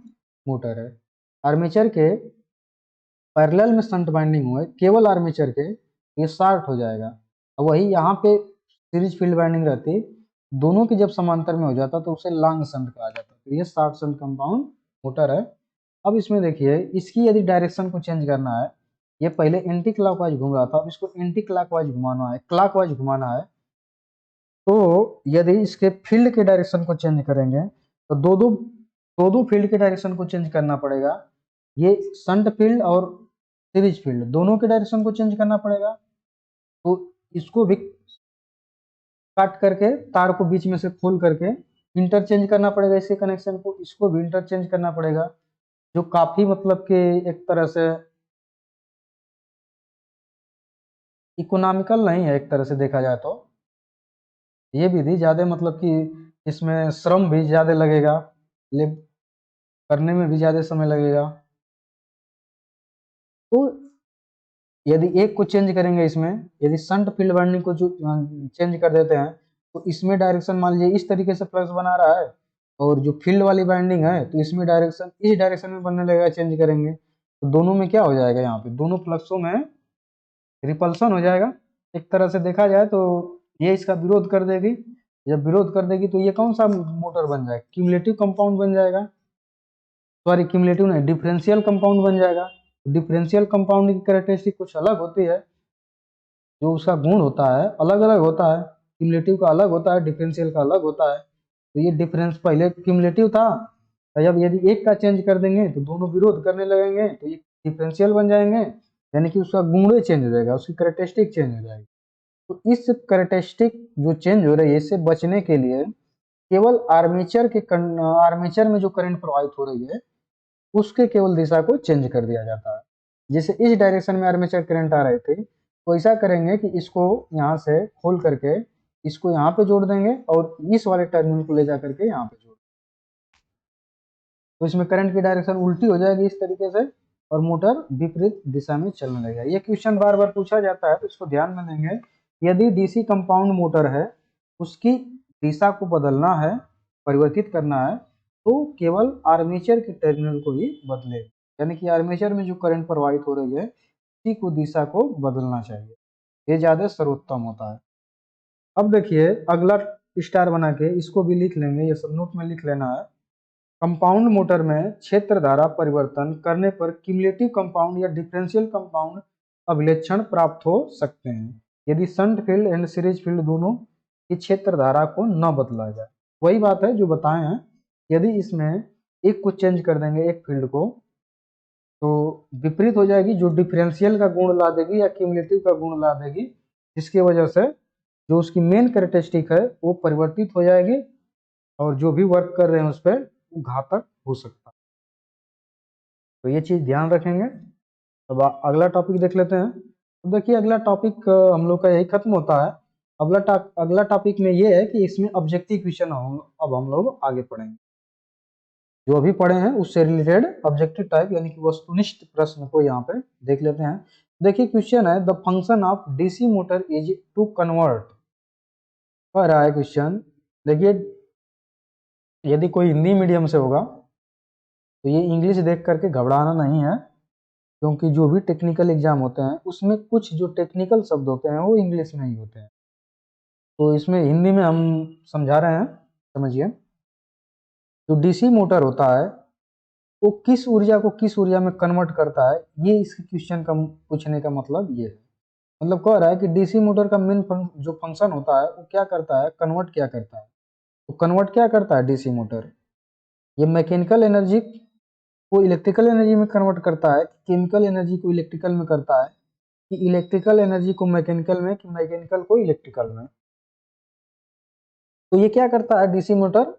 मोटर है। आर्मेचर के पैरेलल में शंट वाइंडिंग हुए केवल आर्मेचर के, ये शार्ट हो जाएगा। और वही यहाँ पे सीरीज फील्ड वाइंडिंग रहती, दोनों की जब समांतर में हो जाता तो उसे लॉन्ग शंट कहा जाता। तो ये शार्ट शंट कंपाउंड मोटर है। अब इसमें देखिए, इसकी यदि डायरेक्शन को चेंज करना है, ये पहले एंटी क्लॉकवाइज घूम रहा था, अब इसको एंटी क्लॉकवाइज घुमाना है, क्लॉकवाइज घुमाना है। तो यदि इसके फील्ड के डायरेक्शन को चेंज करेंगे तो दो दो फील्ड के डायरेक्शन को चेंज करना पड़ेगा। ये शंट फील्ड और सीरीज फील्ड दोनों के डायरेक्शन को चेंज करना पड़ेगा। तो इसको भी काट करके, तार को बीच में से खोल करके इंटरचेंज करना पड़ेगा, इसके कनेक्शन को, इसको भी इंटरचेंज करना पड़ेगा, जो काफी मतलब कि एक तरह से इकोनॉमिकल नहीं है। एक तरह से देखा जाए तो ये विधि ज्यादा मतलब कि इसमें श्रम भी ज्यादा लगेगा, ले करने में भी ज्यादा समय लगेगा। तो यदि एक को चेंज करेंगे इसमें, यदि शंट फील्ड वाइंडिंग को जो चेंज कर देते हैं तो इसमें डायरेक्शन मान लीजिए इस तरीके से फ्लक्स बना रहा है, और जो फील्ड वाली वाइंडिंग है तो इसमें डायरेक्शन इस डायरेक्शन में बनने लगेगा, चेंज करेंगे तो दोनों में क्या हो जाएगा, यहाँ पे दोनों फ्लक्सों में रिपल्सन हो जाएगा। एक तरह से देखा जाए तो ये इसका विरोध कर देगी। जब विरोध कर देगी तो ये कौन सा मोटर बन जाएगा, क्यूमुलेटिव कंपाउंड बन जाएगा। सॉरी क्यूमुलेटिव नहीं, डिफरेंशियल कंपाउंड बन जाएगा। डिफरेंशियल कंपाउंड की कैरेक्टरिस्टिक कुछ अलग होती है, जो उसका गुण होता है अलग अलग होता है। क्यूमुलेटिव का अलग होता है, डिफरेंशियल का अलग होता है। तो ये डिफरेंस पहले क्यूमुलेटिव था, तो जब यदि एक का चेंज कर देंगे तो दोनों विरोध करने लगेंगे, तो ये डिफरेंशियल बन जाएंगे, यानी कि उसका गुण चेंज हो जाएगा, उसकी कैरेक्टरिस्टिक चेंज हो जाएगी। तो इस कैरेक्टरिस्टिक जो चेंज हो रही है, इससे बचने के लिए केवल आर्मेचर में जो करंट प्रवाहित हो रही है उसके केवल दिशा को चेंज कर दिया जाता है। जैसे इस डायरेक्शन में आर्मेचर करंट आ रहे थे, तो ऐसा करेंगे कि इसको यहाँ से खोल करके इसको यहाँ पे जोड़ देंगे और इस वाले टर्मिनल को ले जा करके यहाँ पे जोड़, तो इसमें करंट की डायरेक्शन उल्टी हो जाएगी इस तरीके से, और मोटर विपरीत दिशा में चलने लगेगा। ये क्वेश्चन बार बार पूछा जाता है, तो इसको ध्यान में देंगे। यदि डीसी कंपाउंड मोटर है, उसकी दिशा को बदलना है, परिवर्तित करना है, तो केवल आर्मेचर के टर्मिनल को ही बदले, यानी कि आर्मेचर में जो करंट प्रवाहित हो रही है उसी को दिशा को बदलना चाहिए, ये ज्यादा सर्वोत्तम होता है। अब देखिए अगला स्टार बना के इसको भी लिख लेंगे, ये सब नोट में लिख लेना है। कंपाउंड मोटर में क्षेत्र धारा परिवर्तन करने पर क्यूमुलेटिव कंपाउंड या डिफरेंशियल कंपाउंड अभिलक्षण प्राप्त हो सकते हैं, यदि shunt field and series field दोनों की क्षेत्र धारा को न बदला जाए। वही बात है जो बताए हैं, यदि इसमें एक को चेंज कर देंगे, एक फील्ड को, तो विपरीत हो जाएगी, जो डिफरेंशियल का गुण ला देगी या क्यूमुलेटिव का गुण ला देगी, जिसकी वजह से जो उसकी मेन कैरेक्टरिस्टिक है वो परिवर्तित हो जाएगी, और जो भी वर्क कर रहे हैं उस पर घातक हो सकता है। तो ये चीज ध्यान रखेंगे। अब अगला टॉपिक देख लेते हैं। तो देखिए अगला टॉपिक हम लोग का यही खत्म होता है। अगला टॉपिक में ये है कि इसमें ऑब्जेक्टिव क्वेश्चन अब हम लोग आगे पढ़ेंगे। जो अभी पढ़े हैं उससे रिलेटेड ऑब्जेक्टिव टाइप यानी कि वस्तुनिष्ठ प्रश्न को यहाँ पे देख लेते हैं। देखिए क्वेश्चन है, the function of DC motor is to convert. कह रहा है क्वेश्चन, देखिए यदि कोई हिंदी मीडियम से होगा तो ये इंग्लिश देख करके घबराना नहीं है, क्योंकि जो भी टेक्निकल एग्जाम होते हैं उसमें कुछ जो टेक्निकल शब्द होते हैं वो इंग्लिश में ही होते हैं, तो इसमें हिंदी में हम समझा रहे हैं, समझिए। जो डीसी मोटर होता है वो किस ऊर्जा को किस ऊर्जा में कन्वर्ट करता है, ये इस क्वेश्चन का पूछने का मतलब ये है। मतलब कह रहा है कि डीसी मोटर का मेन जो फंक्शन होता है वो क्या करता है, कन्वर्ट क्या करता है। तो कन्वर्ट क्या करता है डीसी मोटर, ये मैकेनिकल एनर्जी को इलेक्ट्रिकल एनर्जी में कन्वर्ट करता है, केमिकल एनर्जी को इलेक्ट्रिकल में करता है, कि इलेक्ट्रिकल एनर्जी को मैकेनिकल में, कि मैकेनिकल को इलेक्ट्रिकल में। तो ये क्या करता है डीसी मोटर,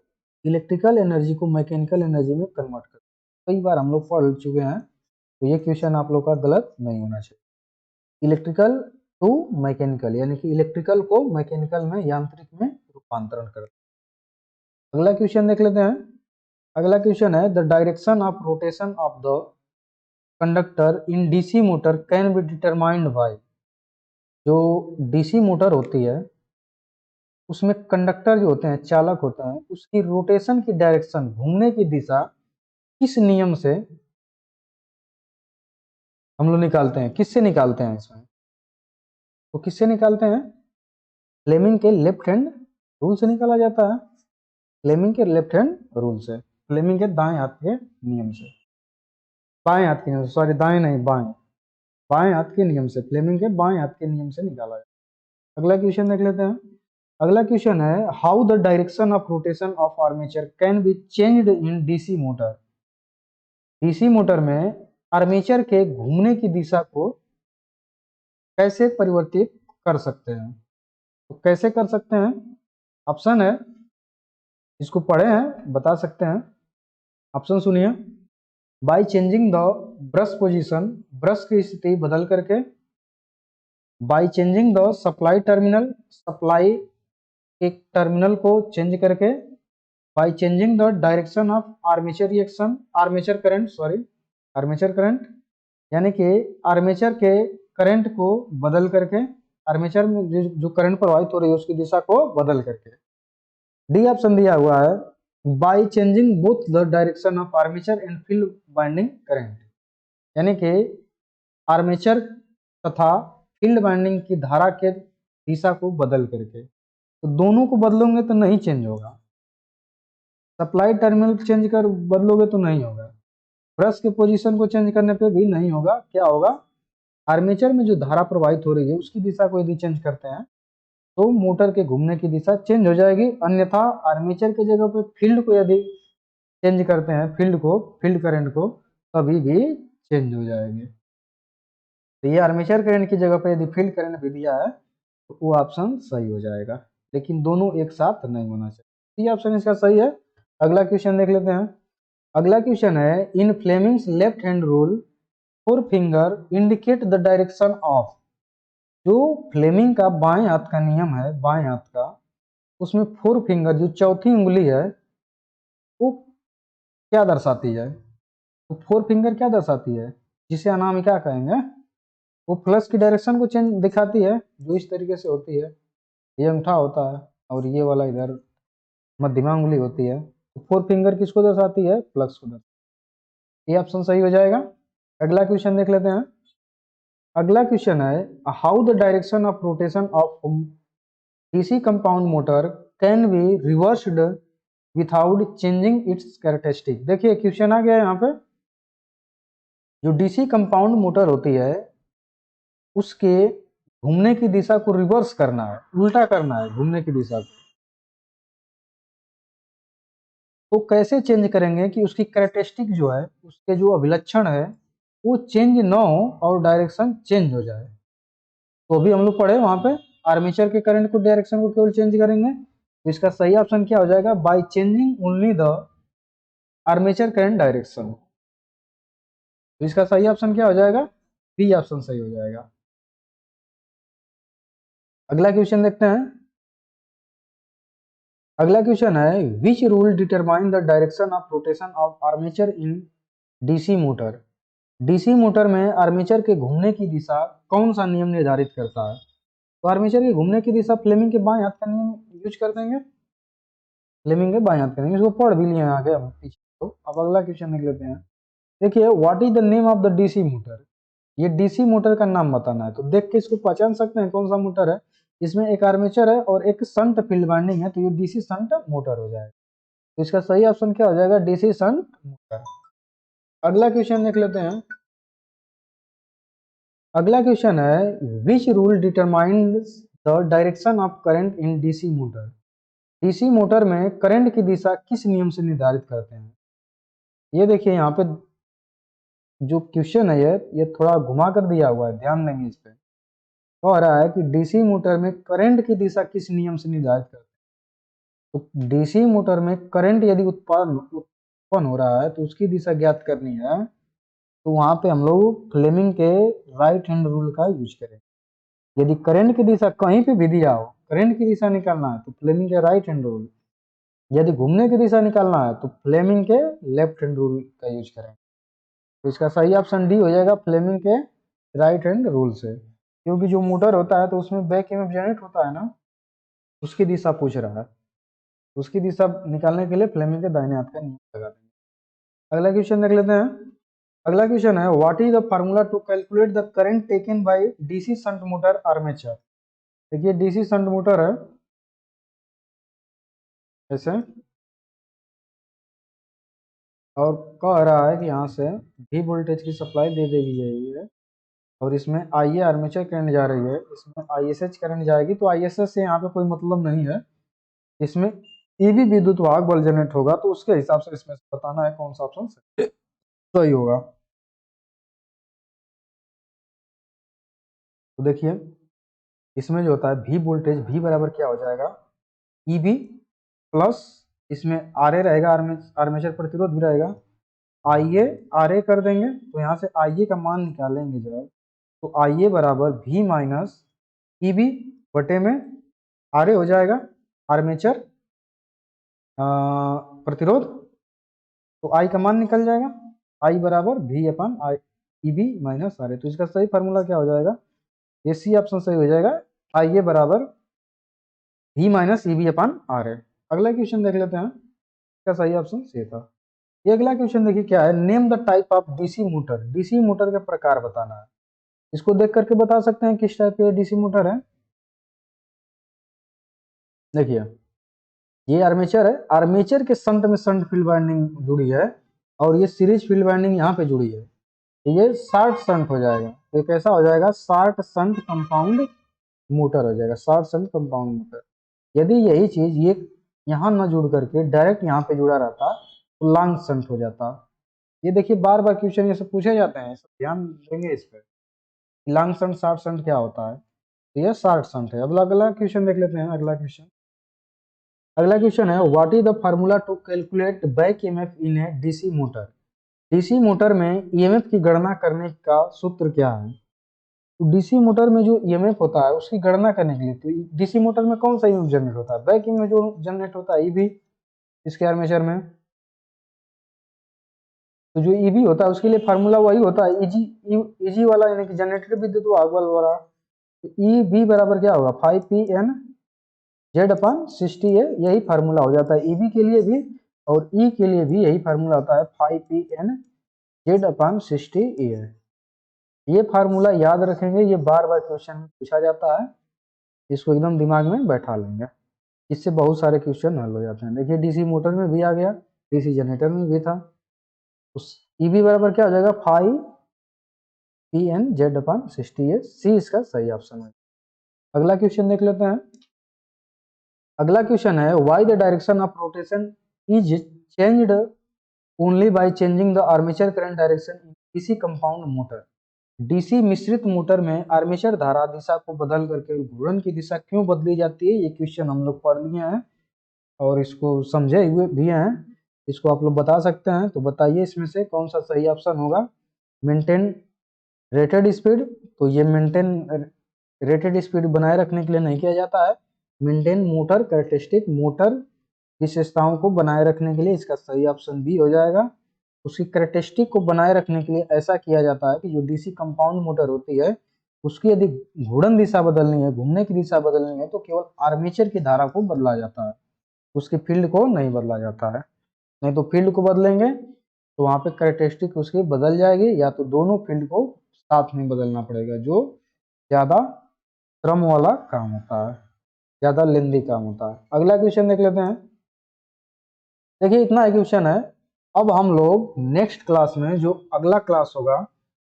इलेक्ट्रिकल एनर्जी को मैकेनिकल एनर्जी में कन्वर्ट करता है। कई बार हम लोग पढ़ चुके हैं, तो ये क्वेश्चन आप लोग का गलत नहीं होना चाहिए। इलेक्ट्रिकल टू मैकेनिकल, यानी कि इलेक्ट्रिकल को मैकेनिकल में, यांत्रिक में रूपांतरण करता है। अगला क्वेश्चन देख लेते हैं। अगला क्वेश्चन है, the direction of rotation of the conductor in DC motor can be determined by. जो डीसी मोटर होती है उसमें कंडक्टर जो होते हैं, चालक होते हैं, उसकी रोटेशन की डायरेक्शन, घूमने की दिशा किस नियम से हम लोग निकालते हैं, किससे निकालते हैं इसमें, तो किससे निकालते हैं, फ्लेमिंग के लेफ्ट हैंड रूल से निकाला जाता है। फ्लेमिंग के लेफ्ट हैंड रूल से, फ्लेमिंग के दाएं हाथ के नियम से, बाएं हाथ के नियम से, सॉरी दाएं नहीं बाएं, बाएं हाथ के नियम से, फ्लेमिंग के बाएं हाथ के नियम से निकाला जाता है। अगला क्वेश्चन देख लेते हैं। अगला क्वेश्चन है, how the direction of rotation of armature can be changed in DC motor. DC motor में आर्मेचर के घूमने की दिशा को कैसे परिवर्तित कर सकते हैं, तो कैसे कर सकते हैं, ऑप्शन है, इसको पढ़े हैं बता सकते हैं। ऑप्शन सुनिए, by changing the brush position, brush की स्थिति बदल करके, by changing the supply terminal, supply एक टर्मिनल को चेंज करके, by changing the direction of armature reaction, armature current, sorry armature current, यानी कि आर्मेचर के करंट को बदल करके, आर्मेचर में जो करंट प्रवाहित हो रही है उसकी दिशा को बदल करके। डी ऑप्शन दिया हुआ है, by changing both the direction of armature and field binding current, यानी कि आर्मेचर तथा फील्ड बाइंडिंग की धारा के दिशा को बदल करके। तो दोनों को बदलोगे तो नहीं चेंज होगा, सप्लाई टर्मिनल चेंज कर बदलोगे तो नहीं होगा, ब्रश के पोजीशन को चेंज करने पे भी नहीं होगा। क्या होगा, आर्मेचर में जो धारा प्रवाहित हो रही है उसकी दिशा को यदि चेंज करते हैं तो मोटर के घूमने की दिशा चेंज हो जाएगी। अन्यथा आर्मेचर के जगह पे फील्ड को यदि चेंज करते हैं, फील्ड करंट को, तभी भी चेंज हो जाएगी। तो ये आर्मेचर करंट की जगह पे यदि फील्ड करंट भी दिया है तो वो ऑप्शन सही हो जाएगा, लेकिन दोनों एक साथ नहीं होना चाहिए। ये ऑप्शन इसका सही है। अगला क्वेश्चन देख लेते हैं। अगला क्वेश्चन है, in Fleming's left hand rule four finger indicate the direction of. जो फ्लेमिंग का बाएं हाथ का नियम है, बाएं हाथ का, उसमें फोर फिंगर जो चौथी उंगली है वो क्या दर्शाती है? तो फोर फिंगर क्या दर्शाती है, जिसे अनामिका कहेंगे। वो प्लस की डायरेक्शन को चेंज दिखाती है, जो इस तरीके से होती है। ये अंगूठा होता है और ये वाला इधर मध्यमा उंगली होती है। तो फोर फिंगर किसको दर्शाती है? प्लस को दर्शाती है। ये ऑप्शन सही हो जाएगा। अगला क्वेश्चन देख लेते हैं। अगला क्वेश्चन है, how the direction of rotation of DC compound motor can be reversed without changing it's characteristic. देखिए क्वेश्चन आ गया यहाँ पे, जो डीसी कंपाउंड मोटर होती है उसके घूमने की दिशा को रिवर्स करना है, उल्टा करना है घूमने की दिशा को। तो कैसे चेंज करेंगे कि उसकी कैरेक्टरिस्टिक जो है, उसके जो अभिलक्षण है वो चेंज ना हो और डायरेक्शन चेंज हो जाए। तो अभी हम लोग पढ़े वहां पे आर्मेचर के करंट को डायरेक्शन को केवल चेंज करेंगे। तो इसका सही ऑप्शन क्या हो जाएगा? By changing only the armature current direction. तो इसका सही ऑप्शन क्या हो जाएगा? बी ऑप्शन सही हो जाएगा। अगला क्वेश्चन देखते हैं। अगला क्वेश्चन है, which rule determine the direction of rotation of armature in DC motor. DC motor में आर्मेचर के घूमने की दिशा कौन सा नियम निर्धारित करता है? तो आर्मेचर के घूमने की दिशा फ्लेमिंग के बाएं हाथ का नियम यूज कर देंगे। फ्लेमिंग के बाएं हाथ का नियम, इसको पढ़ भी लिए आगे हम पीछे। तो अब अगला क्वेश्चन देख लेते हैं। देखिए, what is the name of the DC motor. ये डीसी मोटर का नाम बताना है। तो देख के इसको पहचान सकते हैं कौन सा मोटर है। इसमें एक आर्मेचर है और एक संट फील्ड वाइंडिंग है, तो ये डीसी संट मोटर हो जाएगा। तो इसका सही ऑप्शन क्या हो जाएगा? DC shunt motor. अगला क्वेश्चन देख लेते हैं। अगला क्वेश्चन है, which rule determines the direction of current in DC motor. DC motor में करंट की दिशा किस नियम से निर्धारित करते हैं? ये देखिए यहाँ पे जो क्वेश्चन है ये थोड़ा घुमा कर दिया हुआ है, ध्यान देंगे इस पे। कह रहा है कि डीसी मोटर में करंट की दिशा किस नियम से निर्धारित करते हैं। तो डीसी मोटर में करंट यदि उत्पन्न हो रहा है तो उसकी दिशा ज्ञात करनी है, तो वहां पे हम लोग फ्लेमिंग के राइट हैंड रूल का यूज करें। यदि करंट की दिशा कहीं पे भी दिया हो, करंट की दिशा निकालना है तो फ्लेमिंग के राइट हैंड रूल, यदि घूमने की दिशा निकालना है तो फ्लेमिंग के लेफ्ट हैंड रूल का यूज करें। तो इसका सही ऑप्शन डी हो जाएगा, फ्लेमिंग के राइट हैंड रूल से। क्योंकि जो मोटर होता है तो उसमें बैक ईएमएफ जनरेट होता है ना, उसकी दिशा पूछ रहा है। उसकी दिशा निकालने के लिए फ्लेमिंग के दाहिने हाथ का नियम लगा देंगे। अगला क्वेश्चन देख लेते हैं। अगला क्वेश्चन है, what is the formula to calculate the current taken by DC shunt motor armature. देखिए डीसी शंट मोटर है ऐसे, और कह रहा है कि यहाँ से भी वोल्टेज की सप्लाई दे देगी है, और इसमें आई ए आर्मेचर करंट जा रही है, इसमें आई एस एच करंट जाएगी। तो आई एस एच से यहाँ पे कोई मतलब नहीं है, इसमें ईवी विद्युत वाहक बल जनरेट होगा। तो उसके हिसाब से इसमें बताना है कौन सा ऑप्शन सही होगा। तो देखिए इसमें जो होता है भी वोल्टेज, भी बराबर क्या हो जाएगा? ईबी प्लस, इसमें आर ए रहेगा, आर्मेचर प्रतिरोध भी रहेगा, आई ए आर ए कर देंगे। तो यहाँ से आई ए का मान निकालेंगे जब, तो आई ए बराबर भी माइनस ईबी बटे में आर ए हो जाएगा, आर्मेचर प्रतिरोध। तो आई का मान निकल जाएगा, आई बराबर भी अपन आई ईबी माइनस आर ए। तो इसका सही फार्मूला क्या हो जाएगा? ये सी ऑप्शन सही हो जाएगा, आई ए बराबर भी minus EB upon R A. अगला क्वेश्चन देख लेते हैं, इसका सही ऑप्शन सी था। ये अगला क्वेश्चन देखिए क्या है, name the type of DC motor. DC motor का प्रकार बताना है। इसको देख करके बता सकते हैं किस टाइप के डीसी मोटर है। देखिए ये आर्मेचर है, आर्मेचर के संट में संट फील्ड वाइंडिंग जुड़ी है, और ये सीरीज फील्ड वाइंडिंग यहाँ पे जुड़ी है, तो ये शॉर्ट शंट हो जाएगा। तो कैसा हो जाएगा, शॉर्ट शंट कंपाउंड मोटर हो जाएगा, शॉर्ट शंट कंपाउंड मोटर। यदि यही चीज ये यहाँ न जुड़ करके डायरेक्ट यहाँ पे जुड़ा रहता तो लॉन्ग शंट हो जाता। ये देखिए बार बार क्वेश्चन ये सब पूछे जाते हैं, सब ध्यान देंगे इस पर, लॉन्ग शंट शॉर्ट शंट क्या होता है। तो ये शॉर्ट शंट है। अब अगला क्वेश्चन देख लेते हैं। अगला क्वेश्चन है, what is the formula to calculate back EMF in a DC motor. DC motor में ईएमएफ की गणना करने का सूत्र क्या है। तो डीसी मोटर में जो ईएमएफ होता है उसकी गणना करने के लिए, तो डीसी मोटर में कौन सा ईएमएफ जनरेट होता है, बैक में जो जनरेट होता है ईबी, इसके आर्मेचर में। तो जो ईबी होता है उसके लिए फार्मूला वही होता है ईजी, ईजी वाला, यानी कि जनरेटेड विद्युत भाग बल वाला। तो ईबी बराबर क्या होगा, 5P N जेड अपन 60 है, यही फार्मूला हो जाता है ईबी के लिए भी, और ई के लिए भी यही फार्मूला होता है 5P N जेड अपन 60 ई है। ये फार्मूला याद रखेंगे, ये बार बार क्वेश्चन में पूछा जाता है, इसको एकदम दिमाग में बैठा लेंगे, इससे बहुत सारे क्वेश्चन हल हो जाते हैं। देखिए डीसी मोटर में भी आ गया, डीसी जनरेटर में भी था। उस ईबी बराबर क्या हो जाएगा, 5P N जेड अपन 60 है, सी इसका सही ऑप्शन है। अगला क्वेश्चन देख लेते हैं। अगला क्वेश्चन है, why the direction of rotation is changed only by changing the armature current direction in DC compound motor. DC मिश्रित मोटर में आर्मेचर धारा दिशा को बदल करके घूर्णन की दिशा क्यों बदली जाती है। ये क्वेश्चन हम लोग पढ़ लिए हैं और इसको समझे हुए भी हैं, इसको आप लोग बता सकते हैं। तो बताइए इसमें से कौन सा सही ऑप्शन होगा। मेंटेन रेटेड स्पीड, तो ये मेंटेन रेटेड स्पीड बनाए रखने के लिए नहीं किया जाता है, मेंटेन मोटर कैरेक्टरिस्टिक, मोटर विशेषताओं को बनाए रखने के लिए, इसका सही ऑप्शन बी हो जाएगा। उसकी कैरेक्टरिस्टिक को बनाए रखने के लिए ऐसा किया जाता है कि जो डीसी कंपाउंड मोटर होती है उसकी यदि घूर्णन दिशा बदलनी है, घूमने की दिशा बदलनी है, तो केवल आर्मेचर की धारा को बदला जाता है, उसकी फील्ड को नहीं बदला जाता है। नहीं तो फील्ड को बदलेंगे तो वहां पे कैरेक्टरिस्टिक उसकी बदल जाएगी, या तो दोनों फील्ड को साथ में बदलना पड़ेगा, जो ज्यादा श्रम वाला काम होता है, ज्यादा लेंदी काम होता है। अगला क्वेश्चन देख लेते हैं। देखिए इतना ही क्वेश्चन है। अब हम लोग नेक्स्ट क्लास में, जो अगला क्लास होगा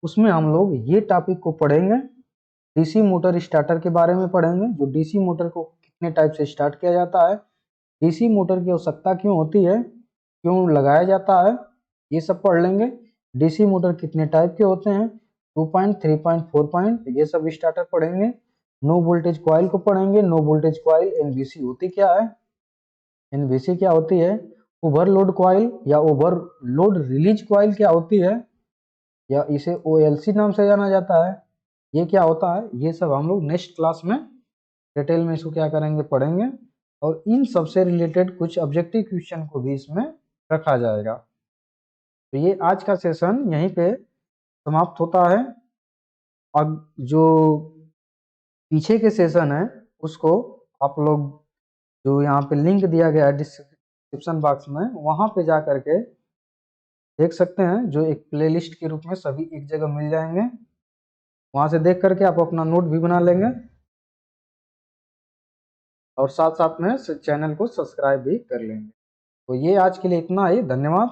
उसमें हम लोग ये टॉपिक को पढ़ेंगे, डीसी मोटर स्टार्टर के बारे में पढ़ेंगे, जो डीसी मोटर को कितने टाइप से स्टार्ट किया जाता है, डीसी मोटर की आवश्यकता क्यों होती है, क्यों लगाया जाता है, ये सब पढ़ लेंगे। डीसी मोटर कितने टाइप के होते हैं, 2 पॉइंट, 3 पॉइंट, 4 पॉइंट, ये सब स्टार्टर पढ़ेंगे। नो वोल्टेज कॉइल को पढ़ेंगे, नो वोल्टेज कॉइल एनवीसी होती क्या है, एनवीसी क्या होती है, ओवरलोड कॉइल या ओवरलोड रिलीज कॉइल क्या होती है, या इसे ओएलसी नाम से जाना जाता है, ये क्या होता है, ये सब हम लोग नेक्स्ट क्लास में डिटेल में इसको क्या करेंगे, पढ़ेंगे। और इन सबसे रिलेटेड कुछ ऑब्जेक्टिव क्वेश्चन को भी इसमें रखा जाएगा। तो ये आज का सेशन यहीं पे समाप्त होता है। अब जो पीछे के सेशन है उसको आप लोग, जो यहाँ पे लिंक दिया गया है डिस्क्रिप्शन बॉक्स में, वहां पे जा करके देख सकते हैं, जो एक प्लेलिस्ट के रूप में सभी एक जगह मिल जाएंगे। वहां से देख करके आप अपना नोट भी बना लेंगे और साथ साथ में चैनल को सब्सक्राइब भी कर लेंगे। तो ये आज के लिए इतना ही, धन्यवाद।